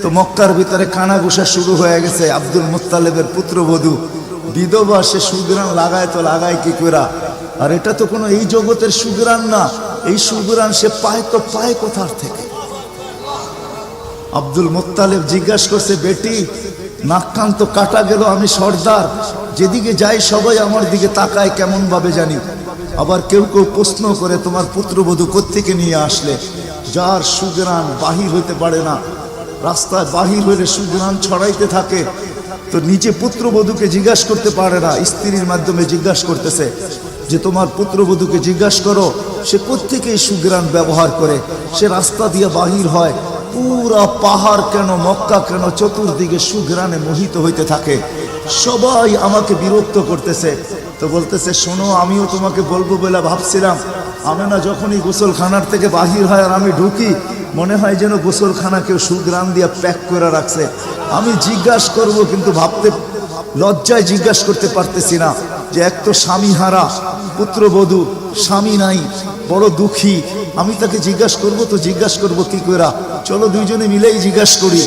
তো মক্কার ভিতরে কানাঘুষা শুরু হয়ে গেছে। আব্দুল মুত্তালিবের পুত্রবধূ বিধবা, সে সুগ্রাণ লাগায় তো লাগায় কি করা? আর এটা তো কোনো এই জগতের সুগ্রাণ না, এই সুগ্রাণ সে পায় তো পায় কোথার থেকে? আব্দুল মুত্তালিব জিজ্ঞাসা করছে, বেটি নাক কান তো কাটা গেল, আমি সর্দার, যেদিকে যাই সবাই আমার দিকে তাকায় কেমন ভাবে জানি। আবার কেউ কেউ প্রশ্ন করে, তোমার পুত্রবধূ কোত্থেকে নিয়ে আসলে? যার সুগ্রাণ বাহির হইতে পারে না, রাস্তায় বাহির হইলে সুগ্রাণ ছড়াইতে থাকে, তো নিচে পুত্রবধূকে জিজ্ঞাসা করতে পারে না, স্ত্রীর মাধ্যমে জিজ্ঞাসা করতেছে যে তোমার পুত্রবধূকে জিজ্ঞাসা করো সে কোত্থেকে এই সুগ্রাণ ব্যবহার করে, সে রাস্তা দিয়ে বাহির হয়, পুরা পাহাড় কেন মক্কা কেন চতুর্দিকে সুগ্রাণে মোহিত হইতে থাকে। সবাই আমাকে বিরক্ত করতেছে। তো বলতেছে, শোনো, আমিও তোমাকে বলবো বলে ভাবছিলাম। আমেনা যখনই গোসলখানার থেকে বাহির হয় আর আমি ঢুকি, মনে হয় যেন গোসলখানা কেউ সুগ্রাণ দিয়ে প্যাক করে রাখছে। আমি জিজ্ঞাসা করব, কিন্তু ভাবতে লজ্জায় জিজ্ঞাসা করতে পারতেছি না, যে এক তো স্বামী হারা পুত্রবধূ, স্বামী নাই, বড় দুঃখী, আমি তাকে জিজ্ঞাসা করব, তো জিজ্ঞাসা করব কি করে? চলো দুইজনে মিলেই জিজ্ঞাসা করি।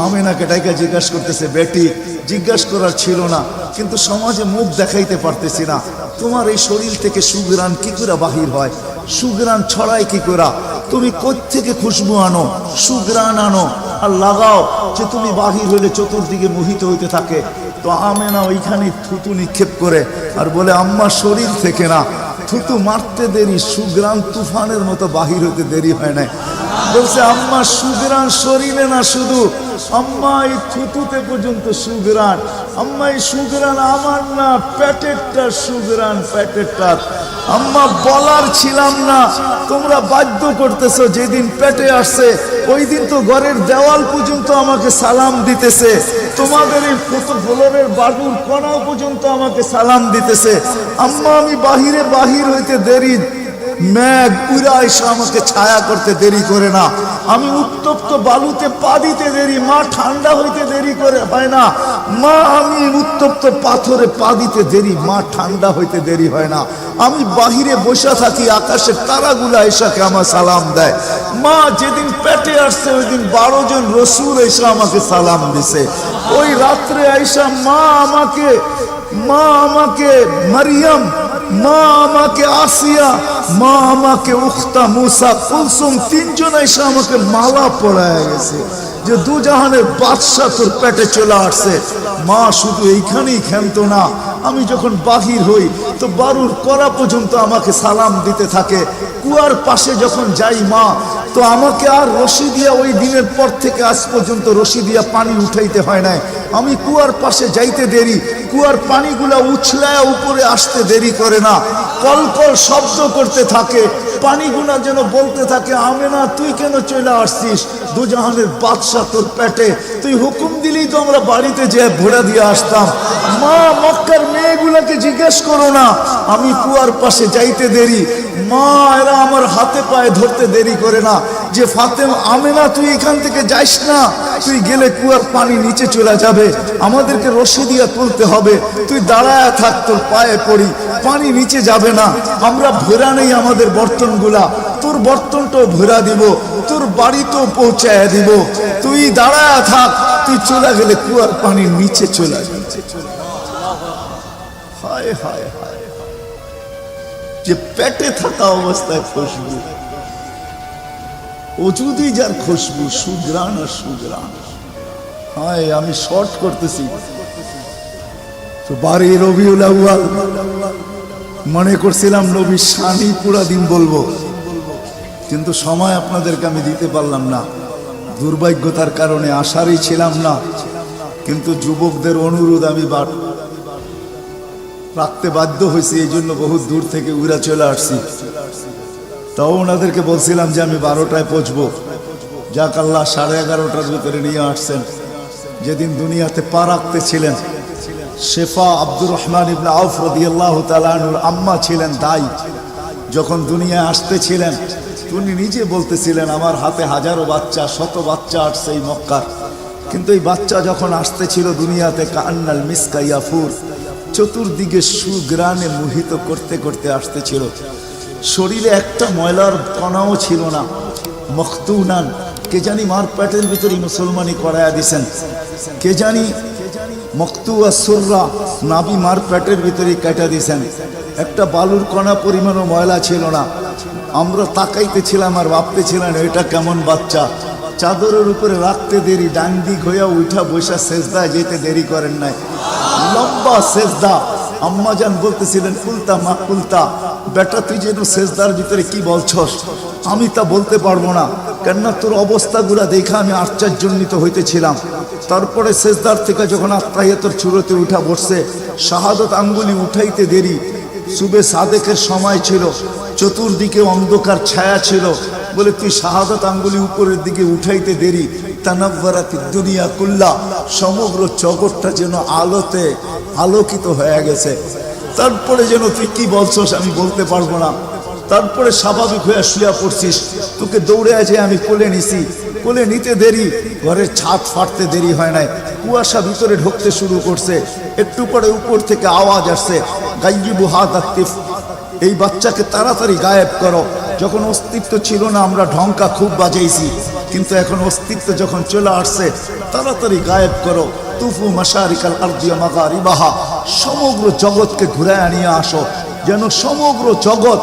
আমেনাকে ডাইকা জিজ্ঞাসা করতেছে, বেটি জিজ্ঞাসা করার ছিল না, কিন্তু সমাজে মুখ দেখাইতে পারতেছি না, তোমার এই শরীর থেকে সুগ্রাণ কি করে বাহির হয়, সুগ্রাণ ছড়ায় কি করে? তুমি কোত্থেকে খুশবু আনো, সুগ্রাণ আনো আর লাগাও, যে তুমি বাহির হইলে চতুর্দিকে মোহিত হইতে থাকে। তো আমেনা ওইখানে থুতু নিক্ষেপ করে আর বলে, আম্মা শরীর থেকে না, থুতু মারতে দেরি, সুগ্রাণ তুফানের মতো বাহির হইতে দেরি হয় না। বলছে, আম্মা সুগ্রাণ শরীরে না শুধু, আম্মা এই থুতুতে পর্যন্ত সুগ্রাণ, আম্মা এই সুগ্রাণ আমার না, পেটেরটা সুগ্রাণ, পেটেরটা। আম্মা বলার ছিলাম না, তোমরা বাধ্য করতেছো, যেদিন পেটে আসছে ওই দিন তো ঘরের দেওয়াল পর্যন্ত আমাকে সালাম দিতেছে, তোমাদের এই ফ্লোরের বাড়ুর কোণাও পর্যন্ত আমাকে সালাম দিতেছে। আম্মা আমি বাহির হইতে দেরি, মেঘ উড়া এসে আমাকে ছায়া করতে দেরি করে না, আমি উত্তপ্ত বালুতে পা দিতে দেরি, মা ঠান্ডা হইতে দেরি করে হয় না, মা আমি উত্তপ্ত পাথরে পা দিতে দেরি, মা ঠান্ডা হইতে দেরি হয় না, আমি বাহিরে বসে থাকি, আকাশের তারাগুলা এসাকে আমার সালাম দেয়। মা যেদিন পেটে আসছে ওই দিন 12 জন রসুল এসে আমাকে সালাম দিছে। ওই রাত্রে আইসা মা আমাকে মারিয়াম, মা আমাকে আসিয়া, মা আমাকে উখতা মুসা কুলসুম, 3 জন এসে আমাকে মালা পরায় গেছে যে দুজাহানের বাদশা তোর পেটে চলে আসছে। মা শুধু এইখানেই ক্ষান্ত না, আমি যখন বাহির হই তো বারুর করা পর্যন্ত আমাকে সালাম দিতে থাকে। কুয়ার পাশে যখন যাই মা, তো আমাকে আর রশি দিয়া, ওই দিনের পর থেকে আজ পর্যন্ত রশি দিয়া পানি উঠাইতে হয় নাই। আমি কুয়ার পাশে যাইতে দেরি, কুয়ার পানিগুলা উছলায় উপরে আসতে দেরি করে না, কলকল শব্দ করতে থাকে, পানিগুলা যেন বলতে থাকে, আমেনা তুই কেন চলে আসছিস, দুজাহানের বাদশা তোর পেটে, তুই হুকুম দিলেই তো আমরা বাড়িতে যেয়ে ভোড়া দিয়ে আসতাম। মা মক্কার মেয়েগুলাকে জিজ্ঞেস করো না, আমি কুয়ার পাশে যাইতে দেরি, মা এরা আমার হাতে পায়ে ধরতে দেরি করে না, যে ফাতেমা, আমেনা তুই এখান থেকে যাইস না, তুই গেলে কুয়ার পানি নিচে চলে যাবে, আমাদেরকে রশি দিয়ে তুলতে হবে, তুই দাঁড়ায় থাক, তোর পায়ে পড়ি, পানি নিচে যাবে না, আমরা ভরা নেই আমাদের বর্তনগুলা, তোর বর্তনটাও ভরা দিব, তোর বাড়িতেও পৌঁছায় দিব, তুই দাঁড়ায় থাক, তুই চলে গেলে কুয়ার পানি নিচে চলে যাবে। হায় হায় হায়, যে পেটে থাকা অবস্থায় খুশবু, ওজুদি যার খুশবু, সুগ্রাণ আর সুগ্রাণ। হায়, আমি শর্ট করতেছি তো 12 রবিউল আউয়াল মনে করছিলাম নবীর শানই পুরা দিন বলবো, কিন্তু সময় আপনাদেরকে আমি দিতে পারলাম না, দুর্ভাগ্যতার কারণে আসারই ছিলাম না, কিন্তু যুবকদের অনুরোধ আমি রাখতে বাধ্য হয়েছি, এই জন্য বহু দূর থেকে উড়া চলে আসছি। তাও ওনাদেরকে বলছিলাম যে আমি 12টায় পৌঁছবো, যাক আল্লাহ 11:30টার ভিতরে নিয়ে আসছেন। যেদিন দুনিয়াতে পা রাখতে ছিলেন, শেফা আব্দুর রহমান ইবনে আউফ রাদিয়াল্লাহু তাআলা আনহুর আম্মা ছিলেন দাই, যখন দুনিয়ায় আসতেছিলেন উনি নিজে বলতেছিলেন, আমার হাতে হাজারো বাচ্চা, শত বাচ্চা আসছে এই মক্কার, কিন্তু এই বাচ্চা যখন আসতেছিল দুনিয়াতে, কান্নাল মিসকা ইয়াফুর, চতুর্দিকে সুগ্রাণে মোহিত করতে করতে আসতেছিল, শরীরে একটা ময়লার কণাও ছিল না, মখতুনান, কে জানি মার পেটের ভিতরে মুসলমানি করায়া দিছেন, কে জানি মকতুয়া সুররা নাবি মার পেটের ভিতরে কাটা দিছেন। একটা বালুর কণা পরিমাণও ময়লা ছিল না। আমরা তাকাইতেছিলাম আর ভাবতেছিলাম এটা কেমন বাচ্চা। চাদরের উপরে রাখতে দেরি, ডান দিক হইয়া উঠা বৈশা সেজদায় যেতে দেরি করেন নাই, লম্বা সেজদা। আম্মাজান বলতেছিলেন কুলতা মা কুলতা, বেটা তুই যেন সেজদার ভিতরে কি বলছস, আমি তা বলতে পারবো না, কেননা তোর অবস্থাগুলা দেখে আমি আশ্চর্যান্বিত হইতেছিলাম। তারপরে সেজদার থেকে যখন আত্মাহিয়াতের চূড়াতে উঠা বসছে, শাহাদত আঙ্গুলি উঠাইতে দেরি, সুবে সাদেকের সময় ছিল, চতুর্দিকে অন্ধকার ছায়া ছিল, বলে তুই শাহাদত আঙ্গুলি উপরের দিকে উঠাইতে দেরি, তানাব্বারাতি দুনিয়া কুল্লা, সমগ্র জগৎটা যেন আলোতে আলোকিত হয়ে গেছে। তারপরে যেন তুই কি বলছস আমি বলতে পারবো না। তারপরে স্বাভাবিক হয়ে শুয়া পড়ছিস, তোকে দৌড়ে আছে আমি কোলে নিছি, কোলে নিতে দেরি, ঘরের ছাদ ফাটতে দেরি হয় নাই, কুয়াশা ভিতরে ঢুকতে শুরু করছে। একটু পরে উপর থেকে আওয়াজ আসছে, গাইয়িবু হাদা তিফ, এই বাচ্চাকে তাড়াতাড়ি গায়েব করো। যখন অস্তিত্ব ছিল না আমরা ঢঙ্কা খুব বাজাইছি, কিন্তু এখন অস্তিত্ব যখন চলে আসছে, তাড়াতাড়ি গায়েব করো। তুফু মাশারিকাল আরদি ওয়া মাগারিবাহা, সমগ্র জগৎকে ঘুরায় নিয়ে আসো, যেন সমগ্র জগৎ,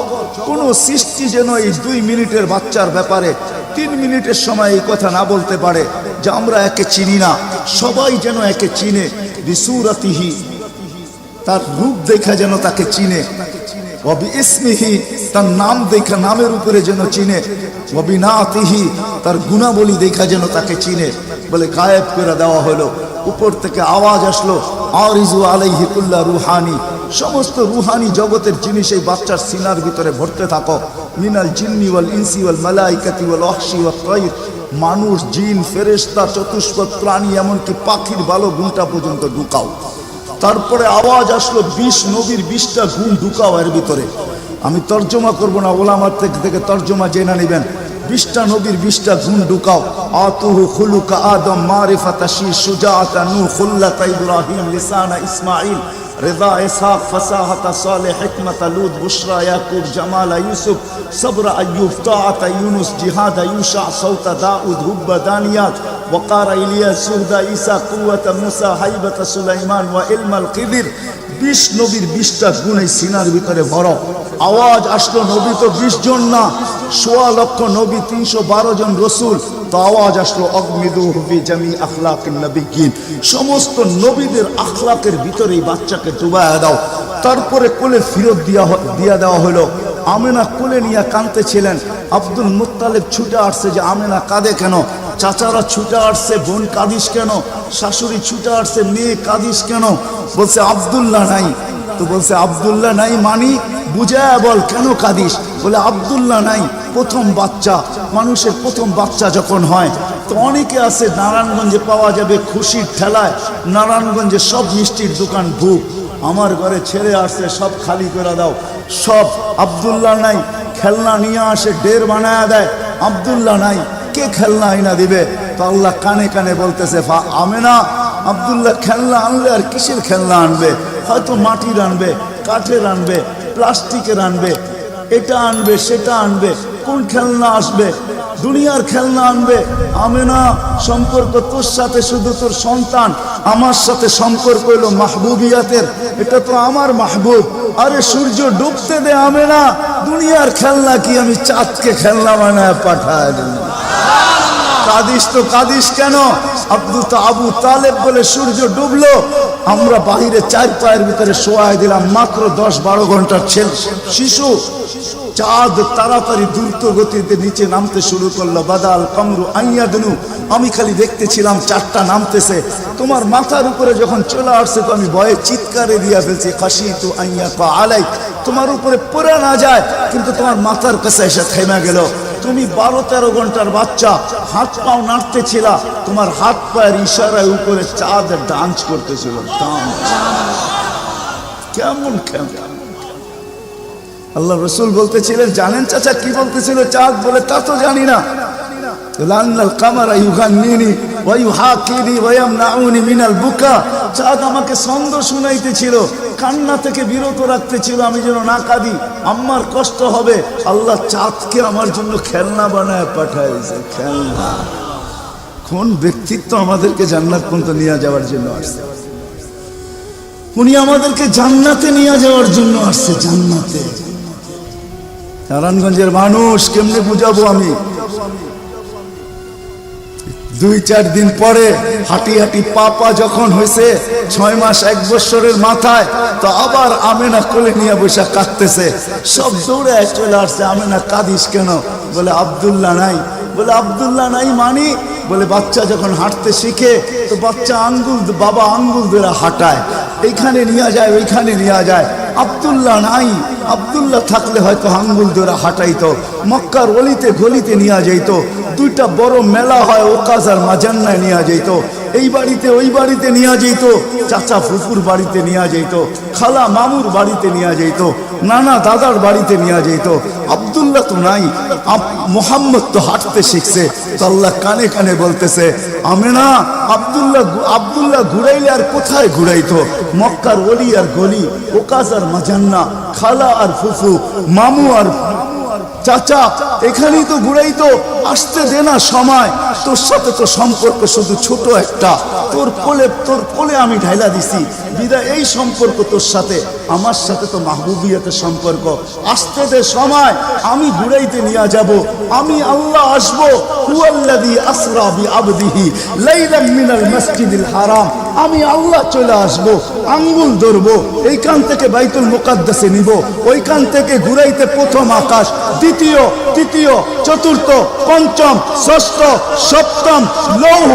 কোন সৃষ্টি যেন এই 2 মিনিটের বাচ্চার ব্যাপারে 3 মিনিটের সময় এই কথা না বলতে পারে যে আমরা একে চিনি না। সবাই যেন একে চিনে, বিসুরাতিহি, তার রূপ দেখা যেন তাকে চিনে, ওয়াবি ইসমিহি, তার নাম দেখা নামের উপরে যেন চিনে, ওয়াবি নাতিহি, তার গুণাবলী দেখা যেন তাকে চিনে। বলে গায়েব করে দেওয়া হলো। উপর থেকে আওয়াজ আসলো, আরিজু আলাইহি কুল্লা রুহানি, সমস্ত রুহানি জগতের জিনিস এই বাচ্চার সিনার ভিতরে ভরতে থাকো। মিনাল জিন্নি ওয়াল ইনসি ওয়াল মালাইকাতি ওয়াল ওয়াহশি ওয়াত তাইর, মানুষ, জিন, ফেরেশতা, চতুষ্পদ প্রাণী, এমনকি পাখির ভালো গুণটা পর্যন্ত ঢুকাও। তারপরে আওয়াজ আসলো 20 নবীর 20টা গুণ ঢুকাও এর ভিতরে। আমি তর্জমা করব না, ওলামার থেকে তর্জমা জেনে নেবেন। 20টা নবীর 20টা গুণ ঢুকাও। আতুহু খুলুকা আদম, মারিফাতা শীর, সুজাআতা নূহ, খুল্লাতা ইব্রাহিম, লিসানা ইসমাঈল, রিদা ইসহাক, ফাসাহাতা সালেহ, হিকমাতা লূত, বুশরা ইয়াকুব, জামালা ইউসুফ, সবরা আইয়ুব, তাআতা ইউনুস, জিহাদা ইউশা, সাউতা দাউদ, হুব্বা দানিয়াত, ওয়াকারা ইলিয়াস, সুহদা ঈসা, কুওয়াতা মুসা, হাইবাতা সুলাইমান, ওয়া ইলমাল কিদির। 20 নবীর 20টা গুণ এই সিনার ভিতরে ভরো। আওয়াজ আসলো, নবী তো 20 জন না, 1.25 লক্ষ নবী, 312 জন রসুল। তো আওয়াজ আসলো, অগমিদুহু ফি জামি আখলাকিন নবিয়্যিন, সমস্ত নবীদের আখলাকের ভিতরে এই বাচ্চাকে ডুবায়া দাও। তারপরে কোলে ফিরত দিয়া দেওয়া হলো। আমেনা কোলে নিয়ে কাঁদতেছিলেন। আব্দুল মুত্তালিব ছুটে আসছে যে আমেনা কাঁদে কেন, চাচারা ছুটে আসছে, বোন কাঁদিস কেন, শাশুড়ি ছুটে আসছে, মেয়ে কাঁদিস কেন। বলছে আব্দুল্লাহ নাই। তো বলছে আব্দুল্লাহ নাই মানি বুঝায় বল, কেন কাঁদিস? বলে আব্দুল্লাহ নাই, প্রথম বাচ্চা, মানুষের প্রথম বাচ্চা যখন হয় তো অনেকে আছে নারায়ণগঞ্জে পাওয়া যাবে খুশির ঠেলায়, নারায়ণগঞ্জে সব মিষ্টির দোকান ভুক, আমার ঘরে ছেড়ে আসছে, সব খালি করে দাও, সব। আব্দুল্লাহ নাই, খেলনা নিয়ে আসে, ডের বানায় দেয়, আব্দুল্লাহ নাই, কে খেলনা আইনা দিবে? তো আল্লাহ কানে কানে বলতেছে, আমেনা, আব্দুল্লাহ খেলনা আনলে আর কিসের খেলনা আনবে? হয়তো মাটির আনবে, কাঠের আনবে, প্লাস্টিকের আনবে, এটা আনবে, সেটা আনবে, কোন খেলনা আসবে? দুনিয়ার খেলনা আনবে। আমেনা, সম্পর্ক তোর সাথে শুধু তোর সন্তান, আমার সাথে সম্পর্ক হলো মাহবুবিয়াতের, এটা তো আমার মাহবুব। আরে সূর্য ডুবতে দে আমেনা, দুনিয়ার খেলনা কি আমি চাঁদকে খেলনা বানায় পাঠায় দেব? কাদিস তো কাদিস কেন? আবু তালেব বলে সূর্য ডুবলো, আমরা বাহিরে 4 পায়ের ভিতরে শোয়াই দিলাম, মাত্র 10-12 ঘন্টার শিশু। চাঁদ তাড়াতাড়ি দ্রুত গতিতে নিচে নামতে শুরু করলো। বাদাল কামরু আইয়াদনু, আমি খালি দেখতেছিলাম 4টা নামতেছে। তোমার মাথার উপরে যখন চলে আসছে তো আমি ভয়ে চিৎকারে দিয়া ফেলছি, খাশিতু আইয়াকা আলাই, তোমার উপরে পড়ে না যায়, কিন্তু তোমার মাথার কাছে এসে থেমে গেল। তুমি 12-13 ঘন্টার বাচ্চা, হাত পাও নাড়তেছিল, তোমার হাত পায়ের ইশারায় উপরে চাঁদ ডান্স করতেছিল। কেমন কেমন আল্লাহ রসুল বলতেছিলেন, জানেন চাচা কি বলতেছিল চাঁদ? বলে তা তো জানি না। লান্নাল কামারা ইউগান্নিনি, ওয়া ইউহাকিনি ওয়া ইয়ামনাউনি মিনাল বুকা। চাঁদ আমাকে ছন্দ শুনাইতেছিল, কান্না থেকে বিরত রাখতেছিল, আমি যেন না কাঁদি, আম্মার কষ্ট হবে। আল্লাহ চাঁদকে আমার জন্য খেলনা বানায় পাঠাইছে, খেলনা। কোন ব্যক্তিত্ব আমাদেরকে জান্নাত পর্যন্ত নিয়ে যাওয়ার জন্য আসছে? উনি আমাদেরকে জান্নাতে নিয়ে যাওয়ার জন্য আসছে, জান্নাতে। নারায়ণগঞ্জের মানুষ কেমনে বুঝাবো আমি? 2-4 দিন পরে হাঁটি হাঁটি পা যখন হয়েছে 6 মাস 1 বছরের মাথায়, তো আবার আমেনা কোলে নিয়ে বসে কাঁদতেছে। সব দৌড়ে চলে আসছে, আমেনা কাঁদিস কেন? বলে আব্দুল্লাহ নাই। বলে আব্দুল্লাহ নাই মানি? বলে বাচ্চা যখন হাঁটতে শিখে তো বাচ্চা বাবা আঙ্গুল ধরে হাঁটায়, এইখানে নিয়ে যায় ওইখানে নিয়ে যায়। আব্দুল্লাহ নাই, আব্দুল্লাহ থাকলে হয়তো আঙ্গুল ধরে হাঁটাইতো, মক্কার অলিতে গলিতে নিয়ে যাইত। 2টা বড় মেলা হয়, ওকাজ আর মাজান্নায় নিয়ে যাইত। এই বাড়িতে ওই বাড়িতে নিয়ে যাইত, চাচা ফুফুর বাড়িতে নিয়ে যাইত, খালা মামুর বাড়িতে নিয়ে যাইত, নানা দাদার বাড়িতে নিয়ে যাইত। আব্দুল্লাহ তো নাই, মোহাম্মদ তো হাঁটতে শিখছে। তো আল্লাহ কানে কানে বলতেছে, আমেনা আব্দুল্লাহ ঘুরাইলে আর কোথায় ঘুরাইতো? মক্কার অলি আর গলি, ওকাজ আর মাজান্না, খালা আর ফুফু, মামু আর চাচা, এখানেই তো ঘুরাইতো। আসতে দে না সময়, তোর সাথে তো সম্পর্ক শুধু ছোট একটা, তোর কোলে আমি ঢাইলা দিছি বিদায়। এই সম্পর্ক তোর সাথে, আমার সাথে তো মাহবুবিয়াতের সম্পর্ক। আসতে দে সময়, আমি ঘুরাইতে নিয়ে যাব, আমি আল্লাহ আসবো। হুয়াল্লাযী আসরা বিআবদিহি লাইলাম মিনাল মাসজিদিল হারাম। আমি আল্লাহ চলে আসবো, আঙ্গুল ধরবো, এইখান থেকে বাইতুল মুকাদ্দাসে নিব, ওইখান থেকে ঘুরাইতে প্রথম আকাশ, দ্বিতীয়, তৃতীয়, চতুর্থ, পঞ্চম, ষষ্ঠ, সপ্তম, লৌহ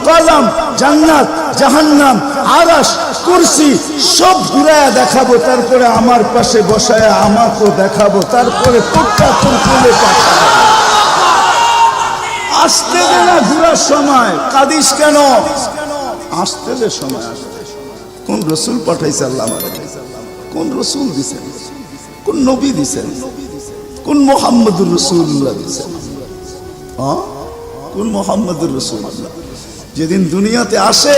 কলম, জান্নাত, জাহান্নাম, আরশ, কুরসি সব ঘুরায়া দেখাবো। তারপরে আমার পাশে বসায় আমাকেও দেখাবো, তারপরে তোরটা তোর কোলে পাঠাবো। আসতে দে না ঘুরার সময়, কাঁদিস কেন? আসতে দে সময়। কোন রসুল পাঠাইছে আল্লাহ আমাদের? কোন রসুল দিছেন? কোন নবী দিছেন? কোন মুহাম্মদুর রাসূলুল্লাহ দিছেন? কোন মুহাম্মদুর রাসূলুল্লাহ? যেদিন দুনিয়াতে আসে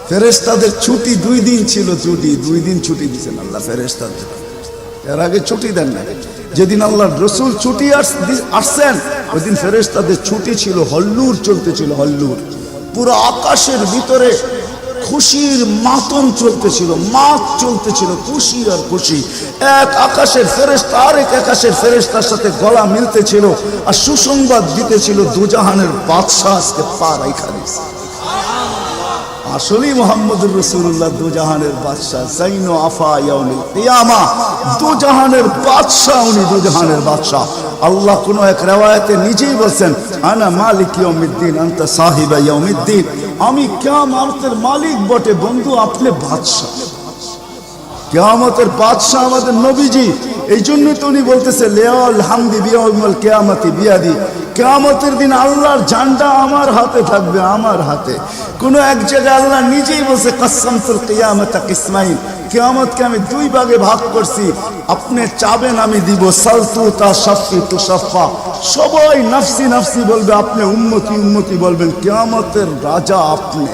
ফেরেশতাদের ছুটি 2 দিন ছিল, 2 দিন ছুটি দিছেন আল্লাহ ফেরেশতাদের। এর আগে ছুটি দেন না। যেদিন আল্লাহর রাসূল ছুটি আসছেন ওই দিন ফেরেশতাদের ছুটি ছিল, হল্লুর চলতেছিল, হল্লুর। পুরো আকাশের ভিতরে খুশির মাতম চলতেছিল, মাত চলতেছিল, খুশি আর খুশি। এক আকাশের ফেরেশতা আরেক আকাশের ফেরেশতার সাথে গলা মিলতেছিল আর সুসংবাদ দিতেছিল, দুজাহানের বাদশাহ আজকে পা রাইখা দিয়েছে। আসলেই মুহাম্মদুর রাসূলুল্লাহ দুজাহানের বাদশাহ, জাইনু আফা ইয়াউমিল কিয়ামা, দুজাহানের বাদশাহ। উনি দুজাহানের বাদশাহ। আল্লাহ কোন এক riwayate নিজেই বলেন, আনা মালিক ইয়াউমিদ্দিন আনতা সাহিবা ইয়াউমিদ্দিন। আমি কিয়ামতের মালিক বটে বন্ধু, আপনি বাদশাহ। কিয়ামতের বাদশাহ আমাদের নবীজি। এই জন্য তো উনি বলতেছে লিয়াল হামদি বিয়াউমিল কিয়ামতি বিয়াদি। কিয়ামতের দিন আল্লাহর ঝান্ডা আমার হাতে থাকবে, আমার হাতে। কোন এক জায়গায় আল্লাহ নিজেই বলছে কাসসামতুল কিয়ামাতা কিসমাইন, কিয়ামতকে আমি 2 ভাগে ভাগ করছি, আপনি চাবেন আমি দিব। সালতু তাশাফি তুশাফা, সবাই নফসি নফসি বলবে, আপনি উম্মতি উম্মতি বলবেন। কিয়ামতের রাজা আপনি।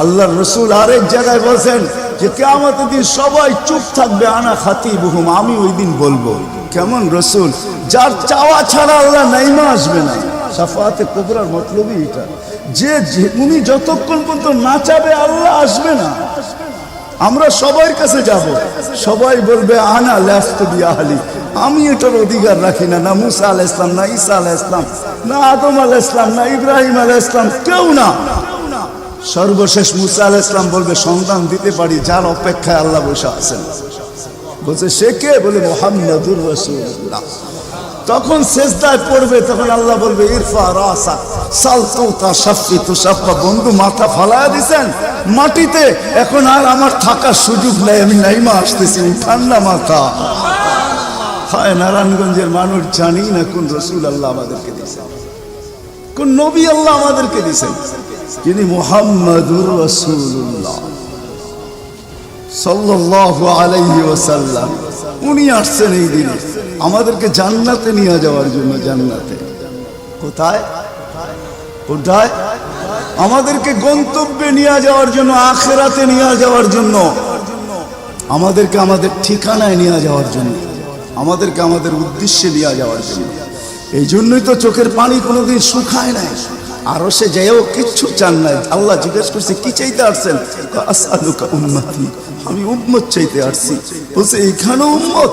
আল্লাহর রাসূল আরেক জায়গায় বলেন যে কিয়ামতের দিন সবাই চুপ থাকবে, আনা খাতিবুহুম, আমি ওই দিন বলবো। কেমন রাসূল? যার চাওয়া ছাড়া আল্লাহ নাইমা আসবে না। শাফাআতে কুবরার মতলবই এটা, যে উনি যতক্ষণ পর্যন্ত না চাবে আল্লাহ আসবে না। আমরা সবার কাছে যাব, সবাই বলবে আনা লাস্তু বিআহলি, আমি এটার অধিকার রাখি না। না মুসা আলাইহিস সালাম, না ঈসা আলাইহিস সালাম, না আদম আলাইহিস সালাম, না ইব্রাহিম আলাইহিস সালাম, কেউ না। সর্বশেষ মুসা আলাইহিস সালাম বলবে সন্তান দিতে পারি, যার অপেক্ষায় আল্লাহ বসে আছেন। বলছে সে কে? বলে মুহাম্মদুর রাসূলুল্লাহ। তখন সেজদায় পড়বে, তখন আল্লাহ বলবে ইরফা রাসাক সালতু তাশাফি তুশাফা। বন্ধু মাথা ফালায়া দিছেন মাটিতে, এখন আর আমার থাকার সুযোগ নাই, আমি নাইমা আসতেছি, উঠান না মাথা। হায় নারায়ণগঞ্জের মানুষ, জানি না কোন রাসূল আল্লাহ আমাদেরকে দিয়েছেন, কোন নবী আল্লাহ আমাদেরকে দিয়েছেন। যিনি মুহাম্মদুর রাসূলুল্লাহ সাল্লাল্লাহু আলাইহি ওয়াসাল্লাম, উনি আসছেন এই দিনে আমাদেরকে জান্নাতে নিয়ে যাওয়ার জন্য। জান্নাতে কোথায়? কোথায়? আমাদেরকে গন্তব্যে নিয়ে যাওয়ার জন্য, আখিরাতে নিয়ে যাওয়ার জন্য, আমাদেরকে আমাদের ঠিকানায় নিয়ে যাওয়ার জন্য, আমাদেরকে আমাদের উদ্দেশ্যে নিয়ে যাওয়ার জন্য। এই জন্যই তো চোখের পানি কোনোদিন শুকায় নাই। আরো সে যাইও কিচ্ছু চান নাই। আল্লাহ জিজ্ঞেস করছে কি চাইতে আসছেন? আসআলুকা উম্মতি, আমি উম্মত চাইতে আসছি। বলছে এইখানে উম্মত?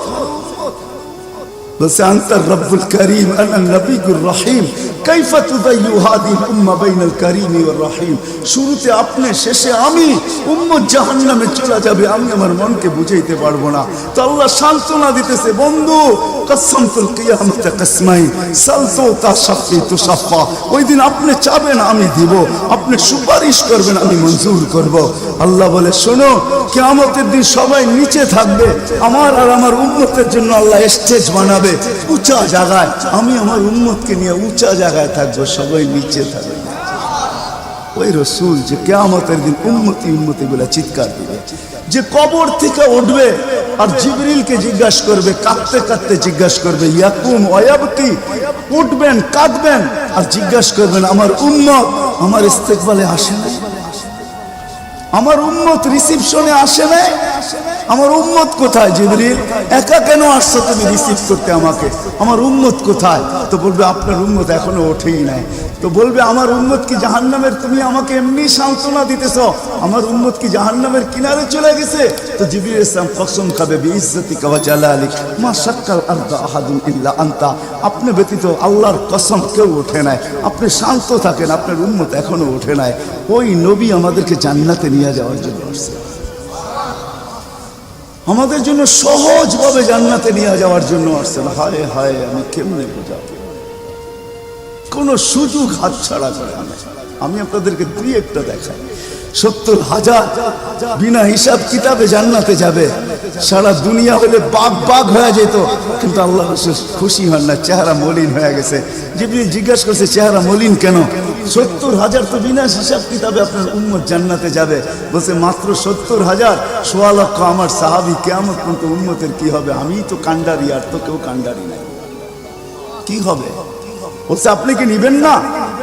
বলছে আনতা রব্বুল করিম আনা নবিয়ুর রহিম কাইফা তুদাইয়ু হাদিহিল উম্মাহ বাইনাল করিমি ওয়ার রহিম। শুরুতে আপনি, শেষে আমি, উম্মত জাহান্নামে চলে যাবে, আমি আমার মনকে বুঝাইতে পারবো না। তো আল্লাহ সান্ত্বনা দিতেছে, বন্ধু কসমতুল কিয়ামতে কসমাইন সালতু তাশাফি তুশাফা। ওই দিন আপনি চাবেন আমি দিব, আপনি সুপারিশ করবেন আমি মঞ্জুর করব। আল্লাহ বলে শোনো, কিয়ামতের দিন সবাই নিচে থাকবে, আমার আর আমার উম্মতের জন্য আল্লাহ স্টেজ বানাবে উঁচা জায়গায়। আমি আমার উম্মতকে নিয়ে উঁচা জায়গায় থাকবো, সবাই নিচে থাকবে। ওই রসুল যে কিয়ামতের দিন উম্মতি উম্মতি বলে চিৎকার দিবে, যে কবর থেকে উঠবে আর জিবরিলকে জিজ্ঞাসা করবে, কাঁদতে কাঁদতে জিজ্ঞাসা করবে ইয়াকুম ওয়ায়াবকি, উঠবেন কাঁদবেন আর জিজ্ঞাসা করবেন আমার উম্মত আমার ইস্তেকবালে আসে না, আমার উম্মত রিসিপশনে আসে না, আমার উম্মত কোথায়? জিবরিল একা কেন আসছো তুমি রিসিভ করতে আমাকে? আমার উম্মত কোথায়? তো বলবে আপনার উম্মত এখনো ওঠেই নাই। তো বলবে আমার উম্মত কি জাহান্নামের? তুমি আমাকে এমনি সান্ত্বনা দিতেছ, আমার উম্মত কি জাহান্নামের কিনারে চলে গেছে? তো জিবরিল ইসলাম কসম খাবে বিইজ্জতিকা ওয়া জালালিক মা শাক্কাল আরদা আহাদুন ইল্লা আনতা, আপনি ব্যতীত আল্লাহর কসম কেউ ওঠে নাই, আপনি শান্ত থাকেন, আপনার উম্মত এখনো ওঠে নাই। ওই নবী আমাদেরকে জান্নাতে নিয়ে যাওয়ার জন্য আসছে, আমাদের জন্য সহজভাবে জান্নাতে নিয়ে যাওয়ার জন্য আসছেন। হায় হায় আমি কেমনে বোঝাবো, কোন সুযোগ হাতছাড়া করে আমি আপনাদেরকে দুই একটা দেখাই। 70,000 বিনা হিসাব কিতাবে জান্নাতে যাবে। সারা দুনিয়া হলে বাগ বাগ হয়ে যেত, কিন্তু আল্লাহ রাসূল খুশি হন না, চেহারা মলিন হয়ে গেছে। জিবরিল জিজ্ঞাসা করছে চেহারা মলিন কেন? 70,000 তো বিনা হিসাব কিতাবে আপনার উম্মত জান্নাতে যাবে। বলছে মাত্র 70,000, 1.25 লক্ষ আমার সাহাবী, কিয়ামত পর্যন্ত উম্মতের কি হবে? আমিই তো কান্ডারি, আর তো কেউ কান্ডারি নাই, কি হবে? বলছে আপনি কি নিবেন না?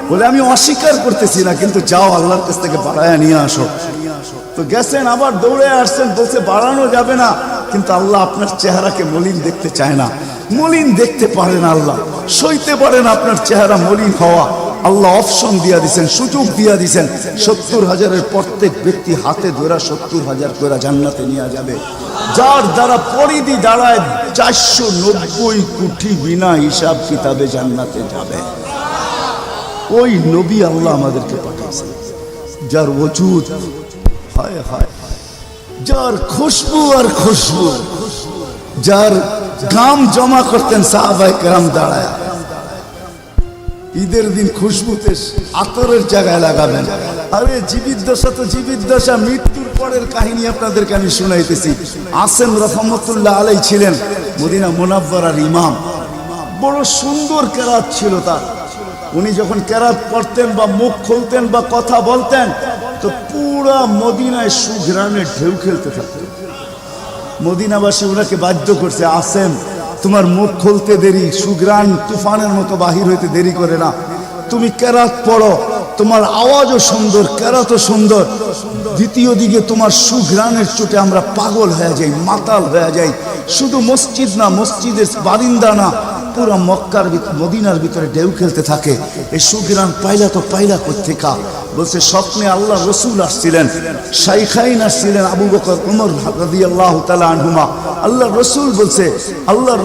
বলে আমি অস্বীকার করতেছি না, কিন্তু যাও আল্লাহর কাছ থেকে বাড়ায়া নিয়ে আসো। তো গেছেন, আবার দৌড়ে আসছেন, বলছে বাড়ানো যাবে না, কিন্তু আল্লাহ আপনার চেহারাকে মলিন দেখতে চায় না, মলিন দেখতে পারেন আল্লাহ, সইতে পারেন আপনার চেহারা মলিন হওয়া। আল্লাহ অপশন দিয়া দিছেন, সুযোগ দিয়া দিছেন। 70,000-এর প্রত্যেক ব্যক্তি হাতে ধরা 70,000 করে জান্নাতে নিয়ে যাবে, যার দ্বারা পরিধি দাঁড়ায় 490 কোটি বিনা হিসাব কিতাবে জান্নাতে যাবে। ওই নবী আল্লাহ আমাদেরকে পাঠাইছে, যার ওজুদ হায় হায়, যার খুশবু আর খুশবু, যার ঘাম জমা করতেন সাহাবায়ে কেরাম দাঁড়ায়। ঈদের দিন খুশবুতে আতরের জায়গায় লাগাবেন। আরে জীবিত দশা তো জীবিত দশা, মৃত্যুর পরের কাহিনী আপনাদেরকে আমি শুনাইতেছি। আসেম রহমতুল্লাহ আলাই ছিলেন মদিনা মুনাওয়ারার ইমাম, বড় সুন্দর কেরাত ছিল তার। উনি যখন কেরাত পড়তেন বা মুখ খুলতেন বা কথা বলতেন, তো পুরা মদিনায় সুঘ্রাণের ঢেউ খেলতে থাকতেন। মদিনাবাসী ওনাকে বাধ্য করছে, আসেম তোমার মুখ খুলতে দেরি, সুঘ্রাণ তুফানের মতো বাহির হইতে দেরি করে না, তুমি কেরাত পড়ো, তোমার আওয়াজও সুন্দর, কেরাতও সুন্দর। দ্বিতীয় দিকে তোমার সুঘ্রাণের চোটে আমরা পাগল হয়ে যাই, মাতাল হয়ে যাই। শুধু মসজিদ না, মসজিদের বারিন্দা না, পুরো মক্কার মদিনার ভিতরে ঢেউ খেলতে থাকে। এই সুঘ্রাণ পাইলা তো পাইলা কোত্থেকা? বলছে স্বপ্নে আল্লাহ রসুল আসছিলেন, শাইখাইন আসছিলেন, আবু বকর ওমর রাদিয়াল্লাহু তাআলা আনহুমা। আল্লাহ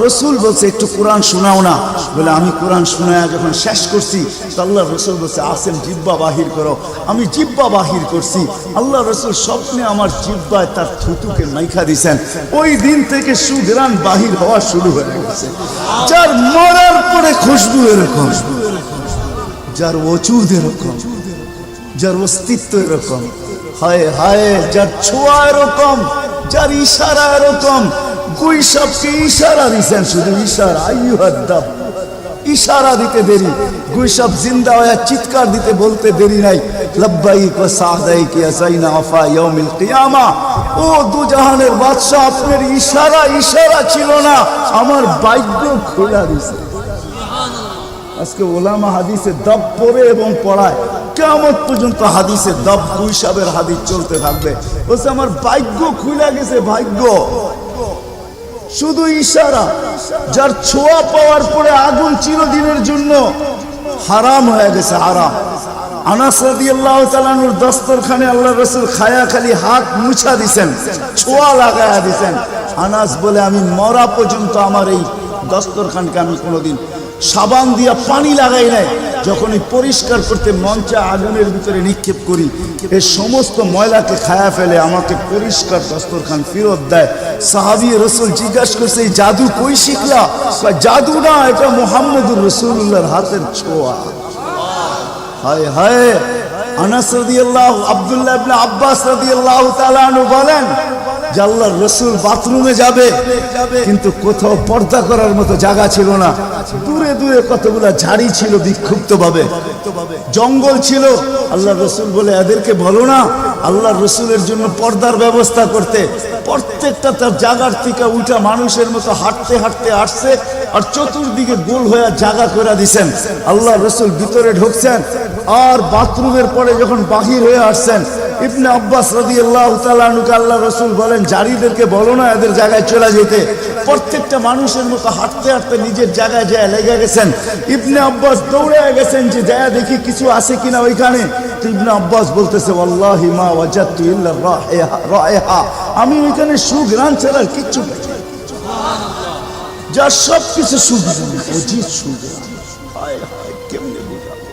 রসুল বলছে একটু কোরআন শোনাও না। বলে আমি কোরআন শোনায়া যখন শেষ করছি, তো আল্লাহ রসুল বলছে আসেন জিব্বা বাহির করো। আমি জিব্বা বাহির করছি, আল্লাহ রসুল স্বপ্নে আমার জিব্বায় তার থুতুকে মাইখা দিছেন। ওই দিন থেকে সুঘ্রাণ বাহির হওয়া শুরু হয়ে গেছে। যার মরার পরে খুশবু এরকম, যার ওজুদ এরকম, যার অস্তিত্ব এরকম, হায় হায়, যার ছোঁয়া এরকম, যার ইশারা এরকম। গুইসাবকে ইশারা দিছেন, শুধু ইশারা, আইয়ুহাদ্দাব, ইশারা দিতে দেরি। গুইসাব জিন্দা হয়ে চিৎকার দিতে বলতে দেরি নাই, লাব্বাইক ওয়া সাদাইক ইয়া যাইনা আফা ইয়াউমিল কিয়ামা। ও দুজাহানের বাদশা, আপনার ইশারা ছিল না, আমার ভাগ্য খোলা দিছে। আজকে ওলামা হাদিসে দব পড়ে এবং পড়ায়, কিয়ামত পর্যন্ত হাদিসে দব হিসাবের হাদিস চলতে থাকবে। বলছে আমার ভাগ্য খুলে গেছে, ভাগ্য শুধু ইশারা। যার ছোঁয়া পাওয়ার পরে আগুন চিরদিনের জন্য হারাম হয়ে গেছে, হারাম। আনাস রাদিয়াল্লাহু তাআলা আনহুর দস্তরখানে আল্লাহ রাসূল খায়া খালি হাত মুছা দিছেন, ছোঁয়া লাগায়া দিছেন। আনাস বলে আমি মরা পর্যন্ত আমার এই দস্তরখানকে আমি কোনোদিন সাবান দিয়া পানি লাগাই নাই। যখনই পরিষ্কার করতে মঞ্চে আগুনের ভিতরে নিক্ষেপ করি, এই সমস্ত ময়লাকে খায়া ফেলে আমাকে পরিষ্কার দস্তরখান ফেরত দেয়। সাহাবী রাসূল জিজ্ঞাসা করছে এই জাদু কই শিখলা? জাদু না, এটা মুহাম্মদুর রাসূলুল্লাহর হাতের ছোঁয়া। হায় হায়। আনাস রাদিয়াল্লাহু আব্দুল্লাহ ইবনে আব্বাস রাদিয়াল্লাহু তাআলা আনহু বলেন যে আল্লাহর রাসূল বাথরুমে যাবে, কিন্তু কোথাও পর্দা করার মতো জায়গা ছিল না। দূরে দূরে কতগুলা ঝাড়ি ছিল, বিক্ষুব্ধ ভাবে জঙ্গল ছিল। আল্লাহর রাসূল বলে এদেরকে বলো না আল্লাহর রাসূলের জন্য পর্দার ব্যবস্থা করতে। প্রত্যেকটা তার জায়গার থেকে উঠা মানুষের মতো হাঁটতে হাঁটতে আসছে, আর চতুর্দিকে গোল হয়ে জায়গা করে দিছেন। আল্লাহর রাসূল ভিতরে ঢুকছেন, আর বাথরুমের পরে যখন বাহির হয়ে আসছেন, ইবনে আব্বাস রাদিয়াল্লাহু তাআলা আনহুকে আল্লাহর রাসূল বলেন জারিদেরকে বলো না এদের জায়গায় চলে যেতে। প্রত্যেকটা মানুষের মতো হাঁটতে হাঁটতে নিজের জায়গায় যায় লেগে গেছেন। ইবনে আব্বাস দৌড়ে গেছেন যে যায় দেখি কিছু আছে কিনা ওইখানে। তো ইবনে আব্বাস বলতেছে ওয়াল্লাহি মা ওয়াজাদতু ইল্লা রাইহা, আমি ওইখানে সুঘ্রাণ ছাড়া কিচ্ছু পাই না। যা সব কিছু সুঘ্রাণ, অজিত সুঘ্রাণ। হায় হায়, কেমনে বুঝাবো?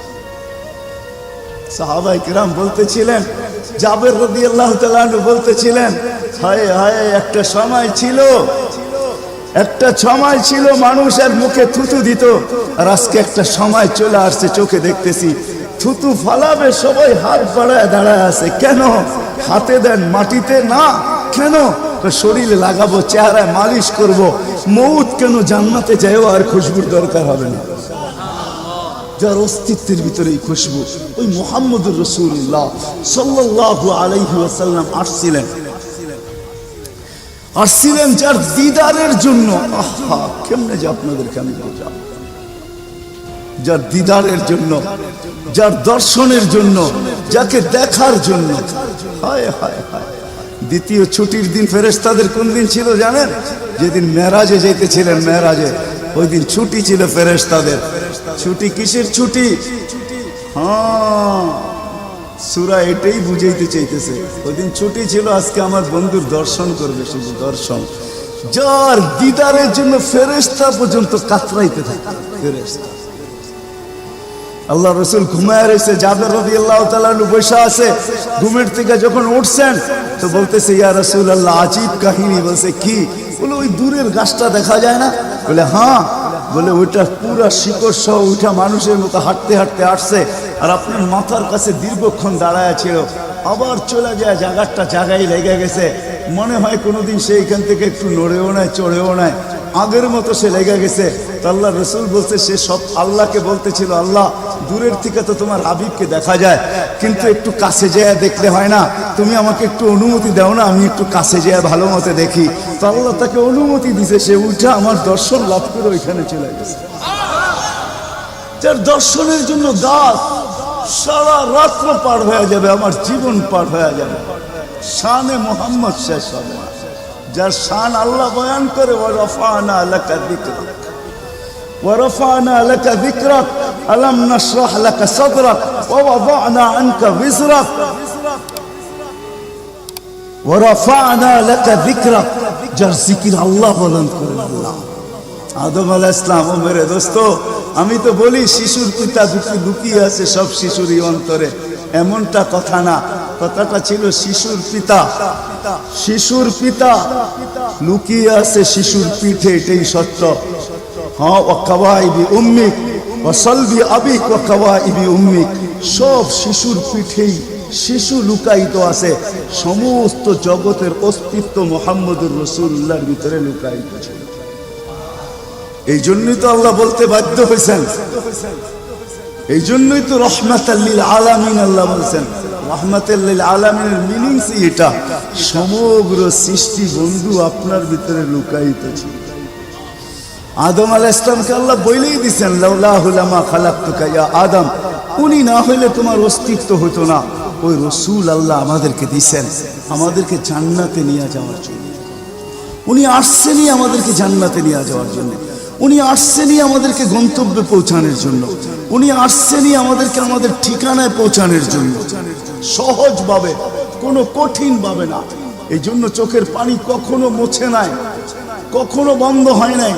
সাহাবায়ে কিরাম বলতেছিলেন, জাবের রাদিয়াল্লাহু তাআলা আনহু বলতেছিলেন হায় হায়, একটা সময় ছিল মানুষের মুখে থুতু দিত, আর আজকে একটা সময় চলে আসছে চোখে দেখতেছি থুতু ফালাবে সবাই হাত বাড়ায় দাঁড়ায় আছে। কেন? হাতে দেন মাটিতে না, কেন? শরীরে লাগাবো, চেহারায় মালিশ করব। মউত কেন? জান্নাতে যাইও আর খুশবুর দরকার হবে না। যার অস্তিত্বের ভিতরে এই খুশবু, ওই মুহাম্মদুর রাসূলুল্লাহ সাল্লাল্লাহু আলাইহি ওয়াসাল্লাম আসছিলেন যার দিদারের জন্য। আহা, কেমনে যে আপনাদেরকে আমি বোঝাবো। যার দিদারের জন্য, যার দর্শনের জন্য, যাকে দেখার জন্য। হায় হায় হায়। দ্বিতীয় ছুটির দিন ফেরেশতাদের কোন দিন ছিল জানেন? যেদিন মেরাজে যাইতেছিলেন, মেরাজে ওই দিন ছুটি ছিল ফেরেশতাদের। ছুটি কিসের ছুটি? হ্যাঁ, সূরা এটাই বুঝাইতে চাইতেছে। ওই দিন ছুটি ছিল, আজকে আমার বন্ধুর দর্শন করবে, শুধু দর্শন। যার দিদারের জন্য ফেরেশতা পর্যন্ত কাতরাইতে থাকে। ফেরেশতা আল্লাহ রাসূল ঘুমায় রয়েছে, জাবের রাদিয়াল্লাহু তাআলা আনহু বসে আছে। ঘুমের থেকে যখন উঠছেন তো বলতেছে ইয়া রাসূলুল্লাহ, আজীব কাহিনী। বলছে কি? বলে ওই দূরের গাছটা দেখা যায় না? বলে হ্যাঁ। বলে ওইটা পুরা শিকড় সহ উঠা মানুষের মতো হাঁটতে হাঁটতে আসছে, আর আপনার মাথার কাছে দীর্ঘক্ষণ দাঁড়ায় ছিল, আবার চলে যায়, জায়গাটা জায়গায় লেগে গেছে। মনে হয় কোনোদিন সে এখান থেকে একটু নড়েও নাই, চড়েও নাই, আগের মতো সে লেগে গেছে। তো আল্লাহ রাসূল বলছে, সে সব আল্লাহকে বলতেছিল, আল্লাহ দূরের থেকে তো তোমার হাবিবকে দেখা যায়, কিন্তু একটু কাছে যেয়ে দেখলে হয় না? তুমি আমাকে একটু অনুমতি দাও না, আমি একটু কাছে যেয়ে ভালো মতো দেখি। তো আল্লাহ তাকে অনুমতি দিছে, সে উঠে আমার দর্শন লাভ করে ওইখানে চলে গেছে। যার দর্শনের জন্য গাছ সারা রাত্র পার হয়ে যাবে, আমার জীবন পার হয়ে যাবে, শানে মুহাম্মদ শেষ হবে না। যার শান আল্লাহ বয়ান করে, ওয়ারাফানা লাকা যিকরাক, ওয়ারাফানা লাকা যিকরাক, আলাম নাশরাহ লাকা সাদরাক, ওয়া ওয়াদানা আনকা বিজরাক, ওয়ারাফানা লাকা যিকরাক। যার জিকির আল্লাহ বলেন করেন আল্লাহ। আদম আলাইহিস সালাম, ও মেরে দোস্ত, আমি তো বলি শিশুর পিতা লুকিয়ে আছে সব শিশুরই অন্তরে, এমনটা কথা না। কথাটা ছিল শিশুর পিতা, শিশুর পিতা লুকিয়ে আছে শিশুর পিঠে, এটাই সত্য। হ্যাঁ, ওয়া কাওয়াইবি উম্মিক ওয়া সালবি আবিক ওয়া কাওয়াইবি উম্মিক, সব শিশুর পিঠেই শিশু লুকায়িত আছে। সমস্ত জগতের অস্তিত্ব মুহাম্মদুর রাসূলুল্লাহর ভিতরে লুকায়িত ছিল। এই জন্যই তো আল্লাহ বলতে বাধ্য হয়েছেন, এই জন্যই তো রহমাতাল লিল আলামিন আল্লাহ বলছেন। রহমাতাল লিল আলামিনের মিনিংস এটা, সমগ্র সৃষ্টি বন্ধু আপনার ভিতরে লুকায়িত ছিল। আদম আলাইহিস সালামকে আল্লাহ বলেই দিয়েছেন, লাউলাহু লামা খালাকতুকা ইয়া আদম, উনি না হইলে তোমার অস্তিত্ব হতো না। ওই রসুল আল্লাহ আমাদেরকে দিয়েছেন আমাদেরকে জান্নাতে নিয়ে যাওয়ার জন্য। উনি আসছেনই আমাদেরকে জান্নাতে নিয়ে যাওয়ার জন্য। উনি আসছেনই আমাদেরকে গন্তব্যে পৌঁছানোর জন্য। উনি আসছেনই আমাদেরকে আমাদের ঠিকানায় পৌঁছানোর জন্য, সহজভাবে, কোনো কঠিন ভাবে না। এই জন্য চোখের পানি কখনো মুছে নাই, কখনো বন্ধ হয় নাই।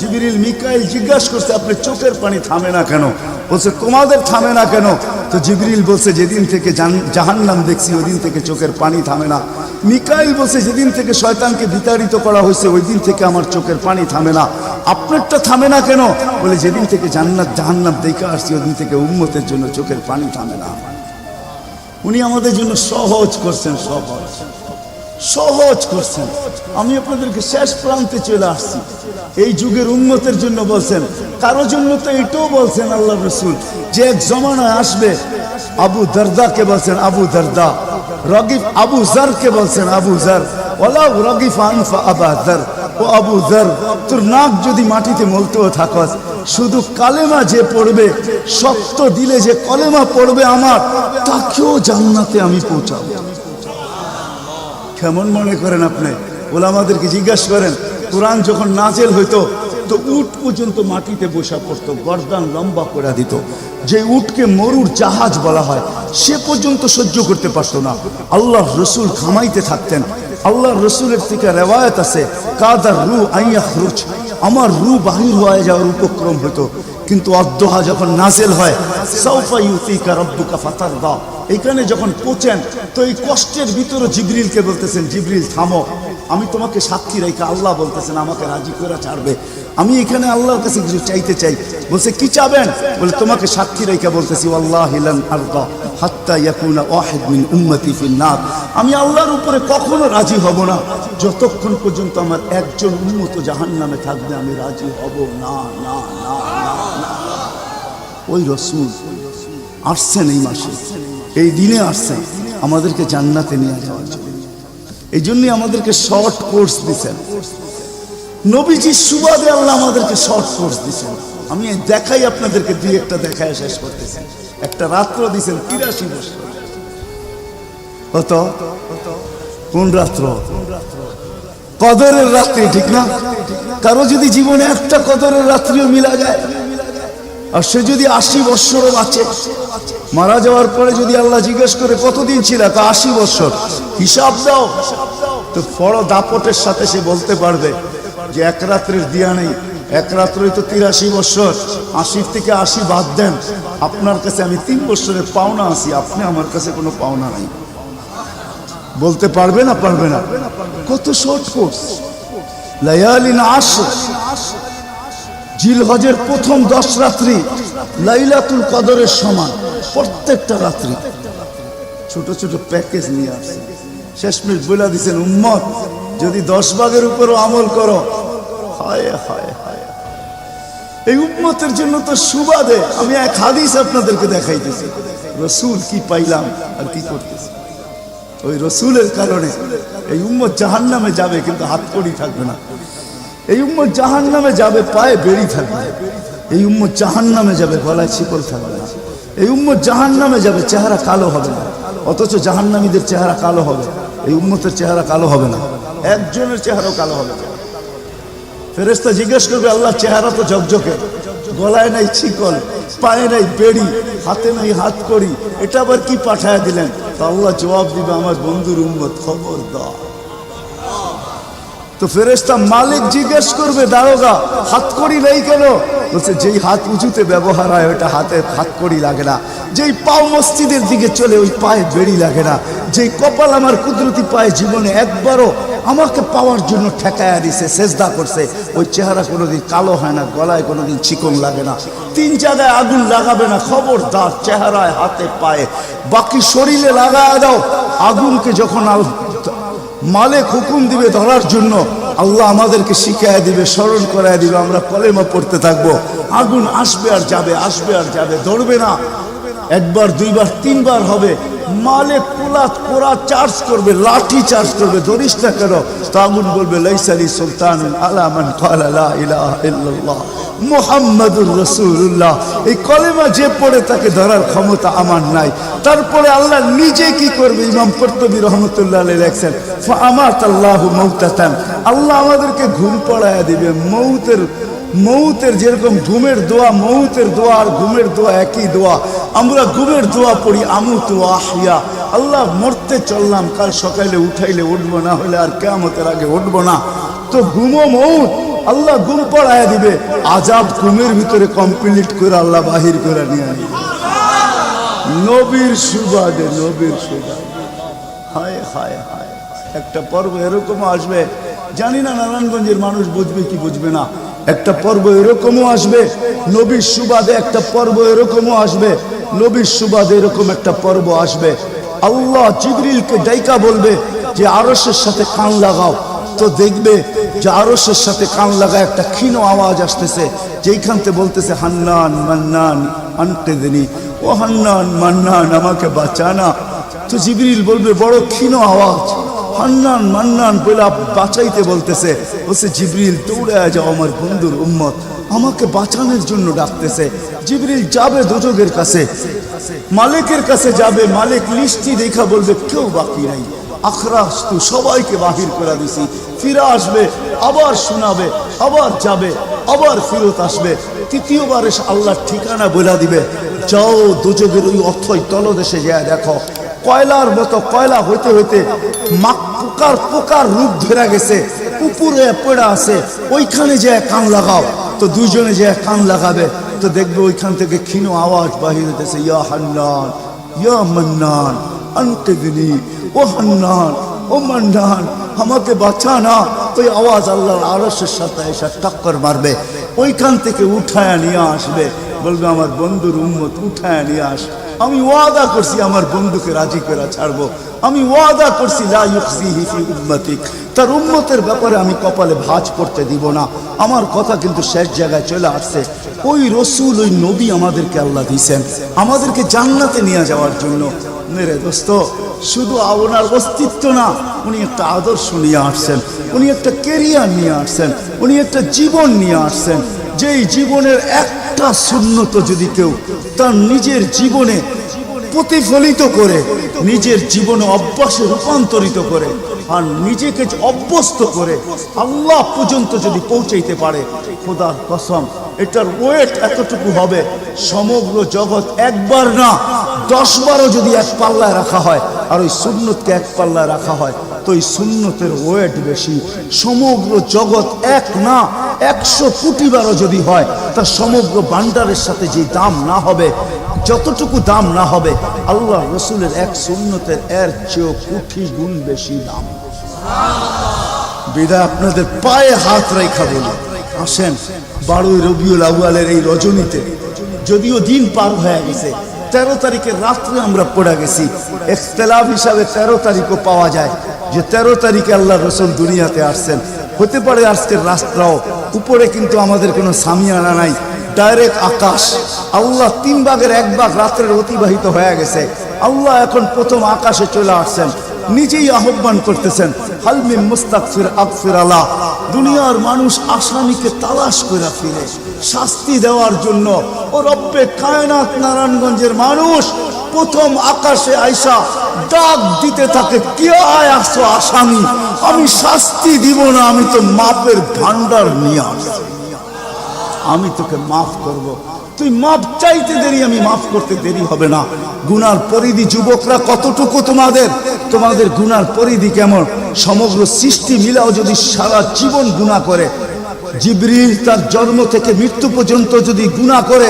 জিবরিল মিকাইল জিজ্ঞাসা করছে, আপনি চোখের পানি থামে না কেন? বলছে তোমাদের থামে না কেন? তো জিবরিল বলছে, যেদিন থেকে জাহান্নাম দেখছি ওই দিন থেকে চোখের পানি থামে না। মিকাইল বলছে, যেদিন থেকে শয়তানকে বিতাড়িত করা হয়েছে ওই দিন থেকে আমার চোখের পানি থামে না। আপনারটা থামে না কেন? বলে, যেদিন থেকে জান্নাত জাহান্নাম দেখে আসছি ওই দিন থেকে উম্মতের জন্য চোখের পানি থামে না। উনি আমাদের জন্য সহজ করছেন, সহজ সহজ করছেন। আমি আপনাদেরকে শেষ প্রান্তে চলে আসছি। এই যুগের উম্মতের জন্য বলছেন, কারো জন্য তো এটাও বলছেন আল্লাহ রসুল যে এক জমানায় আসবে। আবু দারদাকে বলছেন আবু দারদা, রগিফ আবু জারকে বলছেন আবু জার, ওলা রগিফ আনফা আবা জার, ও আবু জার, তোর নাক যদি মাটিতে মলতেও থাকস, শুধু কালেমা যে পড়বে, সত্য দিলে যে কলেমা পড়বে আমার, তাকেও জান্নাতে আমি পৌঁছাবো। কেমন মনে করেন আপনি? ওলামাদেরকে জিজ্ঞাসা করেন, কোরআন যখন নাজেল হইতো তো উট পর্যন্ত মাটিতে বসা পড়তো, গর্দান লম্বা করে দিত। যে উটকে মরুর জাহাজ বলা হয় সে পর্যন্ত সহ্য করতে পারতো না। আল্লাহর রসুল খামাইতে থাকতেন। আল্লাহর রসুলের থেকে রেওয়ায়ত আছে, কাদার রু আইয়াখরুজ, আমার রু বাহির হয়ে যাওয়ার উপক্রম হতো। কিন্তু অদ্দোহা যখন নাজেল হয়, সাউফা ইউতিকা রাব্বুকা ফাতারদা, এইখানে যখন পৌঁছেন তো এই কষ্টের ভিতরে জিবরিলকে বলতেছেন, জিবরিল থামো, আমি তোমাকে সাক্ষী রেখে, আল্লাহ বলতেছেন আমাকে রাজি করে ছাড়বে। আমি এখানে আল্লাহর কাছে কিছু চাইতে চাই। বলছে, কি চাবেন? বলে, তোমাকে সাক্ষী রেখে বলতেছি, ওয়াল্লাহি লান আরদা হাত্তা ইয়াকুনা ওয়াহিদ মিন উম্মতি ফিন নার, আমি আল্লাহর উপরে কখনো রাজি হব না যতক্ষণ পর্যন্ত আমার একজন উম্মত জাহান্নামে থাকবে, আমি রাজি হব না, না, না, না। ওই রসুল আসছেন এই মাসে, এই দিনে আসছেন আমাদেরকে জান্নাতে নিয়ে যাওয়ার জন্য। এই জন্যই আমাদেরকে শর্ট কোর্স দিচ্ছেন। নবীজির সুবাদে আল্লাহ আমাদেরকে শর্ট কোর্স দিচ্ছেন। আমি দেখাই আপনাদেরকে, দুই একটা দেখায় শেষ করতেছি। একটা রাত্র দিচ্ছেন 83 বছর। কত? কোন রাত্র? কদরের রাত্রি, ঠিক না? কারো যদি জীবনে একটা কদরের রাত্রিও মিলা যায়, আর সে যদি 80 বৎসরও বাঁচে, মারা যাওয়ার পরে যদি আল্লাহ জিজ্ঞেস করে কতদিন ছিল, 80 বৎসর, হিসাব দাও, তো বড় দাপটের সাথে সে বলতে পারবে যে এক রাত্রের দিয়া নেই, এক রাত্রই তো 83 বৎসর, 80 থেকে 80 বাদ দেন, আপনার কাছে আমি 3 বৎসরের পাওনা আছি, আপনি আমার কাছে কোনো পাওনা নাই। বলতে পারবে না? পারবে না। কত শর্ট কোর্স। লায়ালিন আশর, জিলহজের প্রথম 10 রাত্রি লাইলাতুল কদরের সমান, প্রত্যেকটা রাত্রি। ছোট ছোট প্যাকেজ নিয়ে আসছে। শেষমেশ বলে দিচ্ছেন, উম্মত যদি 10 ভাগের উপরও আমল করো, হায় হায় হায়। এই উম্মতের জন্য তো সুবাদে আমি এক হাদিস আপনাদেরকে দেখাইতেছি, রসুল কি পাইলাম আর কি করতেছি। ওই রসুলের কারণে এই উম্মত জাহান্নামে যাবে, কিন্তু হাতকড়ি থাকবে না। এই উম্মত জাহান্নামে যাবে, পায়ে বেড়ি থাকবে। এই উম্মত জাহান্নামে যাবে, গলায় শিকল থাকবে না। এই উম্মত জাহান্নামে যাবে, চেহারা কালো হবে না। অথচ জাহান্নামীদের চেহারা কালো হবে, এই উম্মতের চেহারা কালো হবে না। একজনের চেহারাও কালো হবে না। ফেরেশতা জিজ্ঞেস করবে, আল্লাহ চেহারা তো ঝকঝকে, গলায় নাই শিকল, পায়ে নাই বেড়ি, হাতে নাই হাতকড়ি, এটা আবার কি পাঠায় দিলেন? তো আল্লাহ জবাব দিবে, আমার বন্ধুর উম্মত, খবর দাও। তো ফেরেশতা মালিক জিজ্ঞেস করবে, দারোগা হাতকড়ি নেই কেন? বলছে, যেই হাত উঁচুতে ব্যবহার হয় ওটা হাতে হাতকড়ি লাগে না। যেই পাও মসজিদের দিকে চলে ওই পায়ে বেড়ি লাগে না। যেই কপাল আমার কুদরতি পায়ে জীবনে একবারও আমাকে পাওয়ার জন্য ঠেকায়া দিছে, সেজদা করছে, ওই চেহারা কোনোদিন কালো হয় না, গলায় কোনোদিন চিকন লাগে না, 3 জায়গায় আগুন লাগাবে না। খবরদার, চেহারায়, হাতে, পায়ে, বাকি শরীরে লাগায় দাও। আগুনকে যখন মালিক হুকুম দিবে ধরার জন্য, আল্লাহ আমাদেরকে শিখায় দিবে, স্মরণ করায় দিবে, আমরা কলেমা পড়তে থাকবো। আগুন আসবে আর যাবে, আসবে আর যাবে, ধরবে না। 1 বার 2 বার 3 বার হবে, মালিক পুরা চার্জ করবে, লাঠি চার্জ করবে, ধরিস না কেন? তো আগুন বলবে লাইসালি সুলতানুন আলা মান ক্বালা লা ইলাহা ইল্লাল্লাহ মুহাম্মাদুর রাসূলুল্লাহ। এই কলেমা যে পড়ে তাকে ধরার ক্ষমতা আমার নাই। তারপরে আল্লাহ নিজে কি করবে? ইমাম কুরতুবী রাহমাতুল্লাহ আলাইহি লেখেন ফাআমাতাল্লাহু মাউতাতান, আল্লাহ আমাদেরকে ঘুম পড়ায়া দিবে। মৌতের যেরকম ঘুমের দোয়া, মৌতের দোয়া আর ঘুমের দোয়া একই দোয়া। আমরা ঘুমের দোয়া পড়ি আমুতু আহিয়া, আল্লাহ মরতে চললাম, কাল সকালে উঠাইলে উঠবো, না হলে আর কিয়ামতের আগে উঠবো না। তো ঘুমো মৌত, আল্লাহ ঘুম পড়ায়া দিবে। আজাব ঘুমের ভিতরে কমপ্লিট করে আল্লাহ বাহির করে নিয়ে আনি নবীর সুবাদে, নবীর সুবাদে। হায় হায় হায়, একটা পর্ব এরকমও আসবে, জানি না নারায়ণগঞ্জের মানুষ বুঝবে কি বুঝবে না। একটা পর্ব এরকমও আসবে নবীর সুবাদে, একটা পর্ব এরকমও আসবে নবীর সুবাদে, এরকম একটা পর্ব আসবে। আল্লাহ জিবরিলকে ডাইকা বলবে যে আরশের সাথে কান লাগাও। তো দেখবে যে আরশের সাথে কান লাগায় একটা ক্ষীণ আওয়াজ আসতেছে, যেইখান থেকে বলতেছে হান্নান মান্নান আনকিযনি, ও হান্নান মান্নান আমাকে বাঁচানা। তো জিবরিল বলবে বড় ক্ষীণ আওয়াজ, হান্নান মান্নান বলে বাঁচাইতে বলতেছে। বলছে জিবরিল দৌড়ায় যাও, আমার বন্ধুর উম্মত আমাকে বাঁচানোর জন্য ডাকতেছে। জিবরিল যাবে দোজখের কাছে, মালিকের কাছে যাবে। মালিক লিস্টি দেখা বলবে কেউ বাকি নাই, আখরাস তু সবাইকে বাহির করে দিছি। ফিরে আসবে, আবার শোনাবে, আবার যাবে, আবার ফিরত আসবে। তৃতীয়বার এসে আল্লাহর ঠিকানা বলে দিবে, যাও দোজখের ওই অথই তলদেশে যায় দেখো, কয়লার মতো কয়লা হইতে হইতে পোকার রূপ ধরে গেছে, উপরে পড়ে আছে, ওইখানে যে কান লাগাও। তো দুইজনে যে কান লাগাবে, তো দেখবে ওইখান থেকে ক্ষীণ আওয়াজ বাহির হইতেছে, ইয়া হান্নান ইয়া মান্নান আনকিযনি, ও হান্নান ও মান্নান আমাকে বাঁচা না। তো এই আওয়াজ আল্লাহর আরশের সাথে এসে টক্কর মারবে, ওইখান থেকে উঠায় নিয়ে আসবে। বলবে আমার বন্ধুর উম্মত উঠায় নিয়ে আস, আমি ওয়াদা করছি আমার বন্ধুকে রাজি করে ছাড়বো, আমি ওয়াদা করছি লা ইউখজিহি ফি উম্মতিক, তার উম্মতের ব্যাপারে আমি কপালে ভাঁজ পড়তে দিব না। আমার কথা কিন্তু শেষ জায়গায় চলে আসছে। ওই রসুল, ওই নবী আমাদেরকে আল্লাহ দিয়েছেন আমাদেরকে জান্নাতে নিয়ে যাওয়ার জন্য। মেরে দোস্ত, শুধু ওনার অস্তিত্ব না, উনি একটা আদর্শ নিয়ে আসছেন, উনি একটা কেরিয়ার নিয়ে আসছেন, উনি একটা জীবন নিয়ে আসছেন। যেই জীবনের একটা সুন্নত যদি কেউ তার নিজের জীবনে প্রতিফলিত করে, নিজের জীবনে অভ্যাসে রূপান্তরিত করে, আর নিজেকে অভ্যস্ত করে আল্লাহ পর্যন্ত যদি পৌঁছাইতে পারে, খোদার কসম এটার ওয়েট এতটুকু হবে, সমগ্র জগৎ একবার না 10 বারও যদি এক পাল্লায় রাখা হয়, আর ওই সুন্নতকে এক পাল্লায় রাখা হয়, তো এই সুন্নতের ওয়েট বেশি। সমগ্র জগৎ এক না 100 কোটি বারও যদি হয়, তা সমগ্র ভান্ডারের সাথে যে দাম না হবে, যতটুকু দাম না হবে, আল্লাহ রসুলের এক সুন্নতের এর চেয়েও কোটি গুণ বেশি দাম। বিদায় আপনাদের পায়ে হাত রেখা বলি, আসেন 12 রবিউল আউয়ালের এই রজনীতে, যদিও দিন পার হয়ে গেছে, 13 তারিখের রাত্রে আমরা পড়ে গেছি। ইখতিলাফ হিসাবে 13 তারিখও পাওয়া যায় যে 13 তারিখে আল্লাহ রসুল দুনিয়াতে আসছেন। হতে পারে আজকের রাস্তাও উপরে, কিন্তু আমাদের কোনো সামিয়ানা নাই, ডাইরেক্ট আকাশ। আল্লাহ 3 ভাগের 1 ভাগ রাত্রের অতিবাহিত হয়ে গেছে, আল্লাহ এখন প্রথম আকাশে চলে আসছেন, নিজেই আহ্বান করতেছেন, হাল মিন মুস্তাগফির আগফির আলাহ। দুনিয়ার মানুষ আসামিকে তালাশ করে ফিরে শাস্তি দেওয়ার জন্য, ও রব্বে কায়নাত নারায়ণগঞ্জের মানুষ প্রথম আকাশে আইসা ডাক দিতে থাকে, কে আয় আসো আসামি, আমি শাস্তি দিব না, আমি তো মাপের ভান্ডার নিয়ে আসছি, আমি তোকে মাফ করব। তুই মাপ চাইতে দেরি, আমি মাফ করতে দেরি হবে না। গুনার পরিধি যুবকরা কতটুকু, তোমাদের গুনার পরিধি কেমন? সমগ্র সৃষ্টি মিলাও যদি সারা জীবন গুনাহ করে, জিবরিল তার জন্ম থেকে মৃত্যু পর্যন্ত যদি গুনাহ করে,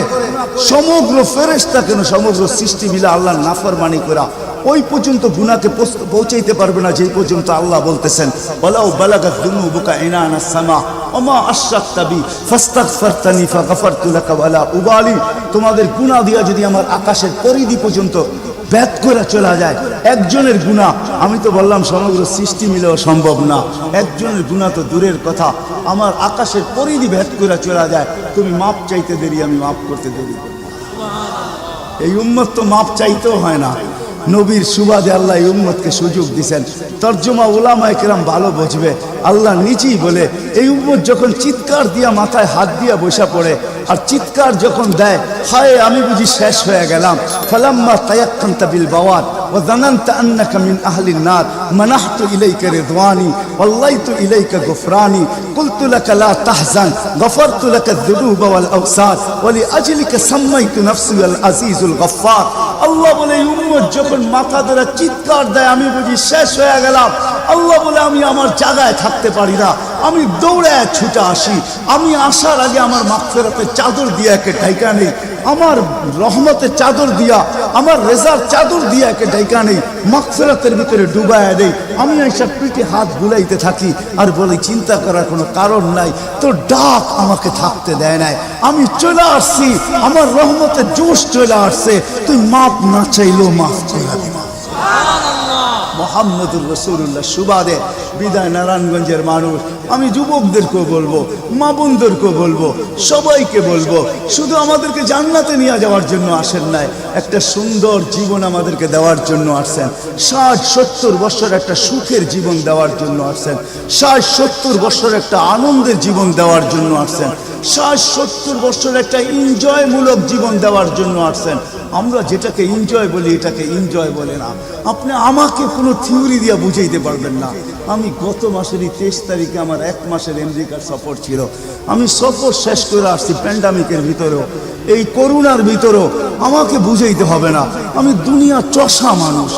সমগ্র ফেরেশতা কেন, সমগ্র সৃষ্টি মিলা আল্লাহর নাফরমানি করা ওই পর্যন্ত গুনাহকে পৌঁছাইতে পারবে না, যেই পর্যন্ত আল্লাহ বলতেছেন ওয়ালাউ বালাগাত যুনুবুকা ইনানাস সামা ওমা আশরাকতা বি ফাস্তাগফারতানি ফাগফারতু লাকা ওয়ালা উবালি। তোমাদের গুনাহ দিয়া যদি আমার আকাশের পরিধি পর্যন্ত ব্যাত করে চলা যায়, একজনের গুনাহ, আমি তো বললাম সমগ্র সৃষ্টি মিলেও সম্ভব না, একজনের গুনাহ তো দূরের কথা, আমার আকাশের পরিধি ব্যাত করে চলা যায়, তুমি মাপ চাইতে দেরি, আমি মাফ করতে দেরি। এই উম্মত তো মাপ চাইতেও হয় না, নবীর সুবাদে আল্লাহ এই উম্মতকে সুযোগ দিয়েছেন। তর্জমা উলামায়ে কেরাম ভালো বুঝবে। আল্লাহ নিজেই বলে এই উম্মত যখন চিৎকার দিয়া মাথায় হাত দিয়া বসা পড়ে আর চিৎকার যখন দেয়, হায় আমি বুঝি শেষ হয়ে গেলাম, ফালাম্মা তায়াক্কানতা বিল বাওয়াত ওয়া যানানতা আন্নাকা মিন আহলিন নার মানাহতু ইলাইকা রিদওয়ানি ওয়াল্লাইতু ইলাইকা গুফরানি কুলতু লাকা লা তাহজান গফারতু লাকা যুনুবা ওয়াল আওসাদ ওয়া লিআজলিকা সাম্মাইতু নাফসি আল আজিজুল গফফার। আল্লাহ বলে এই উম্মত যখন মাথা ধরে চিৎকার দেয় আমি বুঝি শেষ হয়ে গেলাম, আল্লাহ বলে আমি আমার জায়গায় থাকতে পারি না, আমি দৌড়ে ছুটে আসি। আমি আসার আগে আমার মাগফিরাতের চাদর দিয়া একে ঢাইকা নেই, আমার রহমতের চাদর দিয়া, আমার রেজার চাদর দিয়া একে ঢাইকা নেই, মাগফিরাতের ভিতরে ডুবায়া দেই। আমি এইসব পিঠে হাত বুলাইতে থাকি আর বলি চিন্তা করার কোনো কারণ নাই, তোর ডাক আমাকে থাকতে দেয় নাই, আমি চলে আসছি, আমার রহমতের জোশ চলে আসছে, তুই মাপ না চাইলেও মাফ করে দিবা। মোহাম্মদুর রাসূলুল্লাহ সুবাদে বিদায় নারায়ণগঞ্জের মানুষ, আমি যুবকদেরকেও বলবো, মা বোনদেরকেও বলবো, সবাইকে বলবো, শুধু আমাদেরকে জান্নাতে নিয়ে যাওয়ার জন্য আসেন নাই, একটা সুন্দর জীবন আমাদেরকে দেওয়ার জন্য আসছেন। 60-70 বছর একটা সুখের জীবন দেওয়ার জন্য আসছেন, 60-70 বছর একটা আনন্দের জীবন দেওয়ার জন্য আসছেন, 60-70 বছর একটা এনজয়মূলক জীবন দেওয়ার জন্য আসছেন। আমরা যেটাকে এনজয় বলি এটাকে এনজয় বলে না। আপনি আমাকে কোনো থিওরি দিয়ে বুঝাইতে পারবেন না। আমি গত মাসেরই 23 তারিখে আমার 1 মাসের আমেরিকার সফর ছিল, আমি সফর শেষ করে আসছি প্যান্ডামিকের ভিতরেও, এই করোনার ভিতরেও। আমাকে বুঝাইতে হবে না, আমি দুনিয়া চষা মানুষ,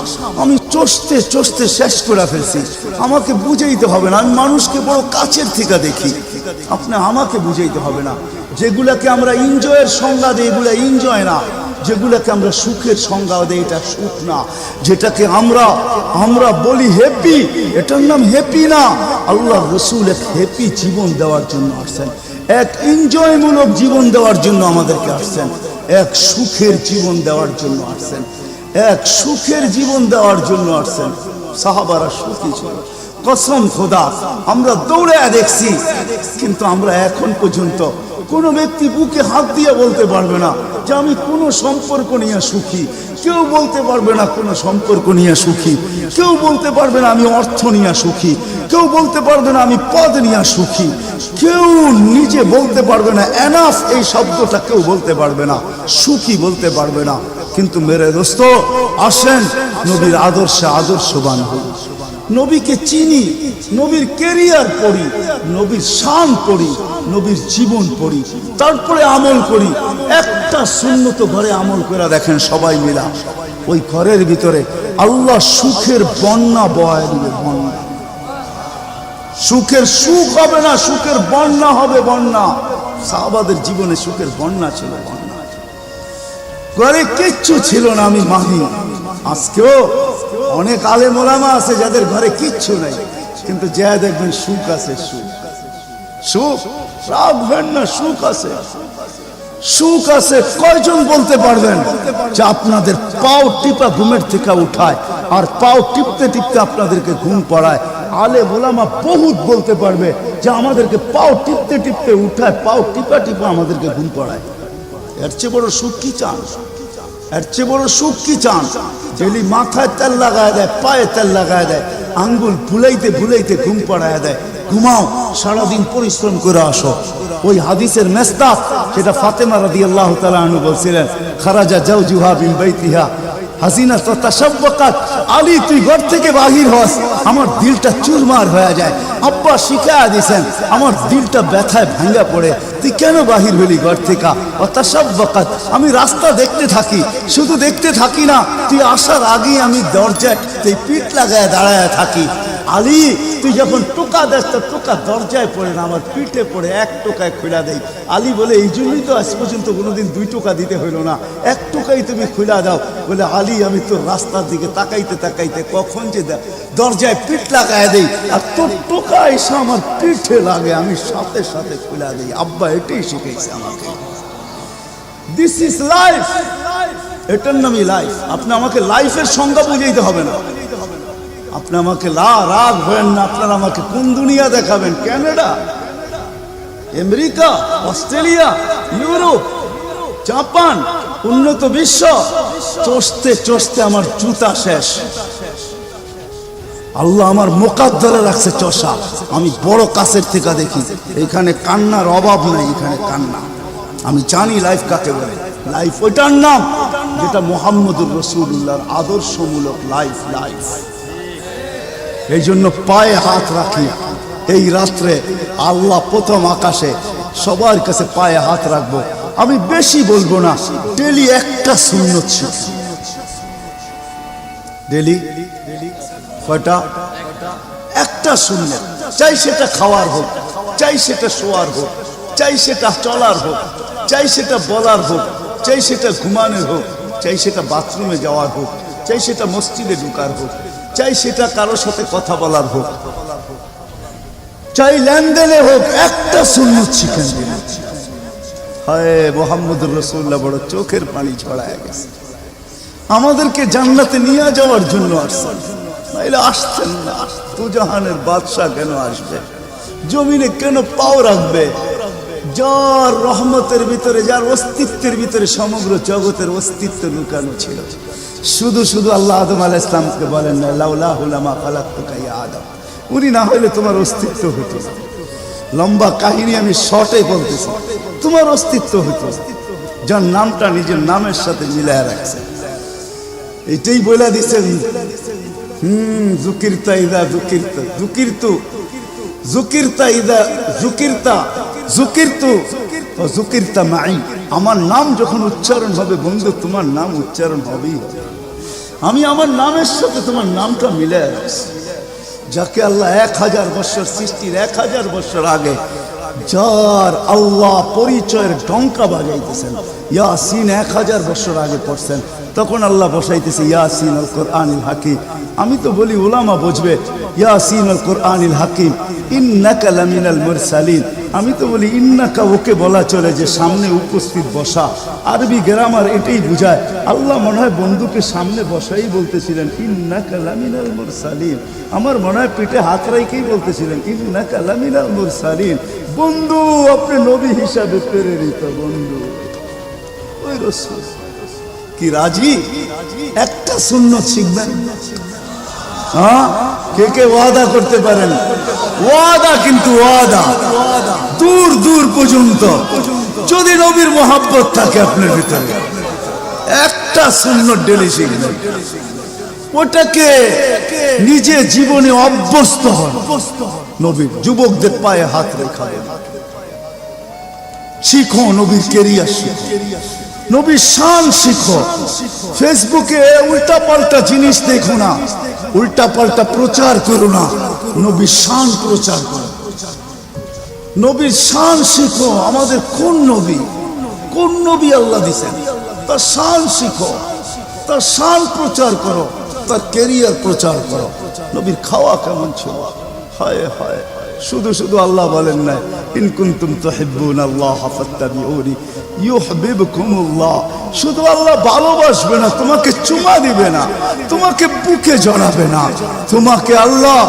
আমি চষতে চষতে শেষ করে ফেলছি, আমাকে বুঝাইতে হবে না। আমি মানুষকে বড় কাছের থেকে দেখি, আপনি আমাকে বুঝাইতে হবে না। যেগুলাকে আমরা এনজয়ের সংজ্ঞা দিই এগুলা এনজয় না, যেগুলাকে আমরা সুখের সংজ্ঞা দেই এটা সুখ না, যেটাকে আমরা বলি হ্যাপি এটার নাম হ্যাপি না। আল্লাহ রাসূল এক হ্যাপি জীবন দেওয়ার জন্য আসছেন, এক এনজয়মূলক জীবন দেওয়ার জন্য আমাদেরকে আসছেন, এক সুখের জীবন দেওয়ার জন্য আসছেন, এক সুখের জীবন দেওয়ার জন্য আসছেন। সাহাবারা সুখী ছিল, কসম খোদা আমরা দৌড়ে দেখছি, কিন্তু আমরা এখন পর্যন্ত কোনো ব্যক্তি বুকে হাত দিয়ে বলতে পারবে না যে আমি কোনো সম্পর্ক নিয়ে সুখী, কেউ বলতে পারবে না কোনো সম্পর্ক নিয়ে সুখী, কেউ বলতে পারবে না আমি অর্থ নিয়ে সুখী, কেউ বলতে পারবে না আমি পদ নিয়ে সুখী, কেউ নিজে বলতে পারবে না এনাফ এই শব্দটা কেউ বলতে পারবে না, সুখী বলতে পারবে না। কিন্তু মেরে দোস্ত আসেন নবীর আদর্শে আদর্শবান হই, নবীকে চিনি, নবীর ক্যারিয়ার পড়ি, নবীর শান পড়ি, নবীর জীবন পড়ি, তারপরে আমল করি। একটা সুন্নত ঘরে আমল করে দেখেন সবাই মিলা, ওই ঘরের ভিতরে আল্লাহ সুখের বন্যা বয় দিবে, বন্যা। সুখের সুখ হবে না, সুখের বন্যা হবে, বন্যা। সাহাবাদের জীবনে সুখের বন্যা ছিল, বন্যা। ঘরে কিচ্ছু ছিল না আমি মানি, আজকেও অনেক আলেম ওলামা আছে যাদের ঘরে কিচ্ছু নাই, কিন্তু যা দেখবেন সুখ আছে, সুখ সুখ রাগ হয় না, সুখ আছে, সুখ আছে। কয়জন বলতে পারবেন যে আপনাদের পাও টিপা ঘুমের থেকে উঠায় আর পাও টিপতে টিপতে আপনাদেরকে ঘুম পড়ায়? আলেম ওলামা বহুত বলতে পারবে যে আমাদেরকে পাও টিপতে টিপতে উঠায়, পাও টিপা টিপা আমাদেরকে ঘুম পড়ায়। এর চেয়ে বড় সুখ কি চান? এর চেয়ে বড় সুখ কি চান? ডেলি মাথায় তেল লাগায় দেয়, পায়ে তেল লাগায় দেয়, আঙ্গুল ভুলাইতে ভুলাইতে ঘুম পড়ায় দেয়। ঘুমাও, সারাদিন পরিশ্রম করে আসো। ওই হাদিসের মেস্তাক সেটা ফাতেমা রাদিয়াল্লাহু তাআলা আনহা বলছিলেন, খারাজা জাওজুহা বিন বাইতিহা হাসিনা তো তাসাব্বাকাত। আলী তুই ঘর থেকে বাহির হস, আমার দিলটা চুরমার হয়ে যায়। আব্বা শিখায়া দিয়েছেন, আমার দিলটা ব্যথায় ভাঙ্গা পড়ে, তুই কেন বাহির হলি ঘর থেকে? তাসাব্বাকাত, আমি রাস্তা দেখতে থাকি, শুধু দেখতে থাকি না, তুই আসার আগেই আমি দরজায় তুই পিঠ লাগায় দাঁড়ায় থাকি। আলী তুই যখন টোকা দেস তো টোকা দরজায় পড়ে না, আমার পিঠে পড়ে, 1 টোকায় খুলা দেই। আলী বলে এই জন্যই তো আজ পর্যন্ত কোনোদিন 2 টোকা দিতে হইল না, 1 টোকাই তুমি খুলা দাও। বলে আলী আমি তো রাস্তার দিকে তাকাইতে তাকাইতে কখন যে দরজায় পিঠ লাগায় দেই, আর তোর টোকা এসে আমার পিঠে লাগে, আমি সাথে সাথে খুলা দেই। আব্বা এটাই শিখেছে আমাকে। দিস ইজ লাইফ, এটার নামই লাইফ। আপনি আমাকে লাইফের সংজ্ঞা বুঝাইতে হবে না, আপনি আমাকে রাগ হবেন না। আপনারা আমাকে কোন দুনিয়া দেখাবেন? Canada, America, Australia, Europe, Japan, উন্নত বিশ্ব, চষতে চষতে আমার জুতা শেষ। আল্লাহ আমার মোকাদ্দরে রাখছে চষা। আমি বড় কাছের থেকে দেখি, এখানে কান্নার অভাব নাই, এখানে কান্না। আমি জানি লাইফ কাকে বলে। লাইফ ওইটার নাম যেটা মুহাম্মদুর রাসূলুল্লাহর আদর্শমূলক লাইফ। লাইফ এই জন্য পায়ে হাত রাখি। এই রাত্রে আল্লাহ প্রথম আকাশে সবার কাছে পায়ে হাত রাখবো। আমি বেশি বলবো না, ডেলি একটা সুন্নত শিখ। ডেলি কয়টা? একটা সুন্নত। চাই সেটা খাওয়ার হোক, চাই সেটা শোয়ার হোক, চাই সেটা চলার হোক, চাই সেটা বলার হোক, চাই সেটা ঘুমানোর হোক, চাই সেটা বাথরুমে যাওয়ার হোক, চাই সেটা মসজিদে ঢুকার হোক, চাই সেটা কারোর সাথে কথা বলার হোক, চাই লেনদেনে হোক, একটা সুন্নত শিখেন। হায় মুহাম্মদুর রাসূলুল্লাহ বড় চোখের পানি ছড়ায় গেছে। আমাদেরকে জান্নাতে নিয়ে যাওয়ার জন্য আসছেন, নাইলে আসতেন না। দুজাহানের বাদশা কেন আসবে? জমিনে কেন পাও রাখবে? যার রহমতের ভিতরে, যার অস্তিত্বের ভিতরে সমগ্র জগতের অস্তিত্ব লুকানো ছিল। শুধু শুধু আল্লাহ আদম আলাইহিস সালামকে বলেন না, লাউলাহু লামা খালাকতুকা ইয়া আদম। উনি না হলে তোমার অস্তিত্ব হতো না। লম্বা কাহিনী আমি শর্টে বলতেছি। তোমার অস্তিত্ব হতো, যার নামটা নিজের নামের সাথে মিলায় রাখছে। এটাই বলে দিচ্ছেন, যুকিরতা ইদা যুকিরতা যুকিরতু, যুকিরতা ইদা যুকিরতা যুকিরতু ওয়া যুকিরতা মাই। আমার নাম যখন উচ্চারণ হবে বন্ধু, তোমার নাম উচ্চারণ হবেই হবে। আমি আমার নামের সাথে তোমার নামটা মিলায় রাখছি। যাকে আল্লাহ 1000 বছর সৃষ্টির 1000 বছর আগে যার আল্লাহ পরিচয়ের ডঙ্কা বাজাইতেছেন, ইয়াসিন 1000 বছর আগে পড়ছেন, তখন আল্লাহ বসাইতেছে ইয়াসিন আল কোরআনিল হাকিম। আমি তো বলি উলামা বুঝবে, ইয়াসিন আল কোরআনিল হাকিম ইন্নাকা লামিনাল মুরসালিন। আমি তো বলি ইন্নাকা ওকে বলা চলে যে সামনে উপস্থিত বসা। আরবি গ্রামার এটাই বুঝায়। আল্লাহ মনে হয় বন্ধুকে সামনে বসাই বলতেছিলেন ইন্নাকা লামিনাল মুরসালিন। আমার মনে হয় পিঠে হাত রাইকেই বলতেছিলেন ইন্নাকা লামিনাল মুরসালিন। বন্ধু আপনি নবী হিসাবে প্রেরিত বন্ধু। ওই রাসূল কি রাজি? একটা সুন্নত শিখবেন। হ্যাঁ, কে কে ওয়াদা করতে পারেন? ওয়াদা, কিন্তু ওয়াদা দূর দূর পর্যন্ত। যদি নবীর মোহাব্বত থাকে আপনার ভিতরে, একটা সুন্নত ডেলি শিখবেন। ওটাকে নিজে জীবনে অভ্যস্ত হন। নবীর যুবকদের পায়ে হাত রেখা শিখো, নবীর কেরিয়ার শিখো, নবীর শান শিখো। ফেসবুকে উল্টা পাল্টা জিনিস দেখো না, উল্টা পাল্টা প্রচার করো না, নবীর শান প্রচার করো। নবীর শান শিখো। আমাদের কোন নবী, কোন নবী আল্লাহ দিয়েছেন, তার শান শিখো, তার শান প্রচার করো, তার কেরিয়ার প্রচার করো। নবীর খাওয়া কেমন ছিল? হায় হায়, শুধু শুধু আল্লাহ বলেন না ইন কুনতুম তুহিব্বুনাল্লাহ ফাত্তাবিউনি ইউহিব্বুকুমুল্লাহ। শুধু আল্লাহ ভালোবাসবে না, তোমাকে চুমা দিবে না, তোমাকে বুকে জড়াবে না, তোমাকে আল্লাহ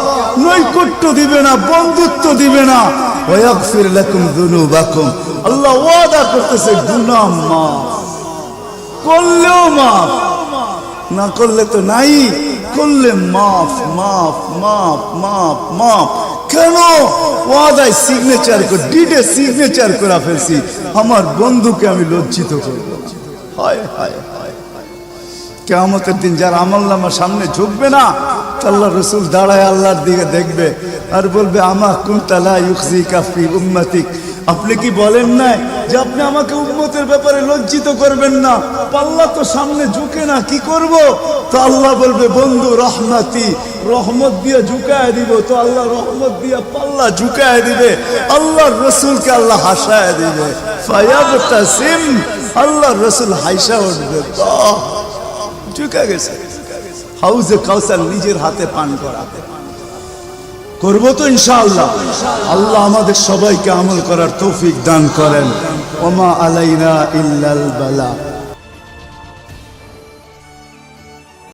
নৈকট্য দিবে না, বন্ধুত্ব দিবে না। ওয়া ইয়াগফির লাকুম যুনুবাকুম। আল্লাহ ওয়াদা করতেছে গুনাহ মাফ করলেও মাফ, না করলে তো নাই, করলে মাফ মাফ মাফ মাফ মাফ। কেন? ওয়াদায় সিগনেচার করে, ডিডে সিগনেচার করে ফেলছি, আমার বন্ধুকে আমি লজ্জিত করবো। হায় হায় হায়, কিয়ামতের দিন যার আমলনামা সামনে ঝুঁকবে না, আল্লাহ রাসূল দাঁড়ায় আল্লাহর দিকে দেখবে আর বলবে আমা কুনতা লা ইউখজিকা ফি উম্মতিক। আপনি কি বলেন না যে আপনি আমাকে উম্মতের ব্যাপারে লজ্জিত করবেন না? পাল্লা তো সামনে ঝুঁকে না, কি করব? তো আল্লাহ বলবে বন্ধু রহমতি, রহমত দিয়ে ঝুঁকায় দিব। তো আল্লাহ রহমত দিয়ে পাল্লা ঝুঁকায় দিবে, আল্লাহর রাসূলকে আল্লাহ হাসায় দিবে। ফায়াবতাসিম, আল্লাহর রাসূল হাসা উঠবে, তো ঝুঁকা গেছে। হাউজে কাউসার নিজের হাতে পান করাতে করবো তো ইনশাআল্লাহ। আল্লাহ আমাদের সবাইকে আমল করার তৌফিক দান করেন। ওমা আলাইনা ইল্লাল বালা।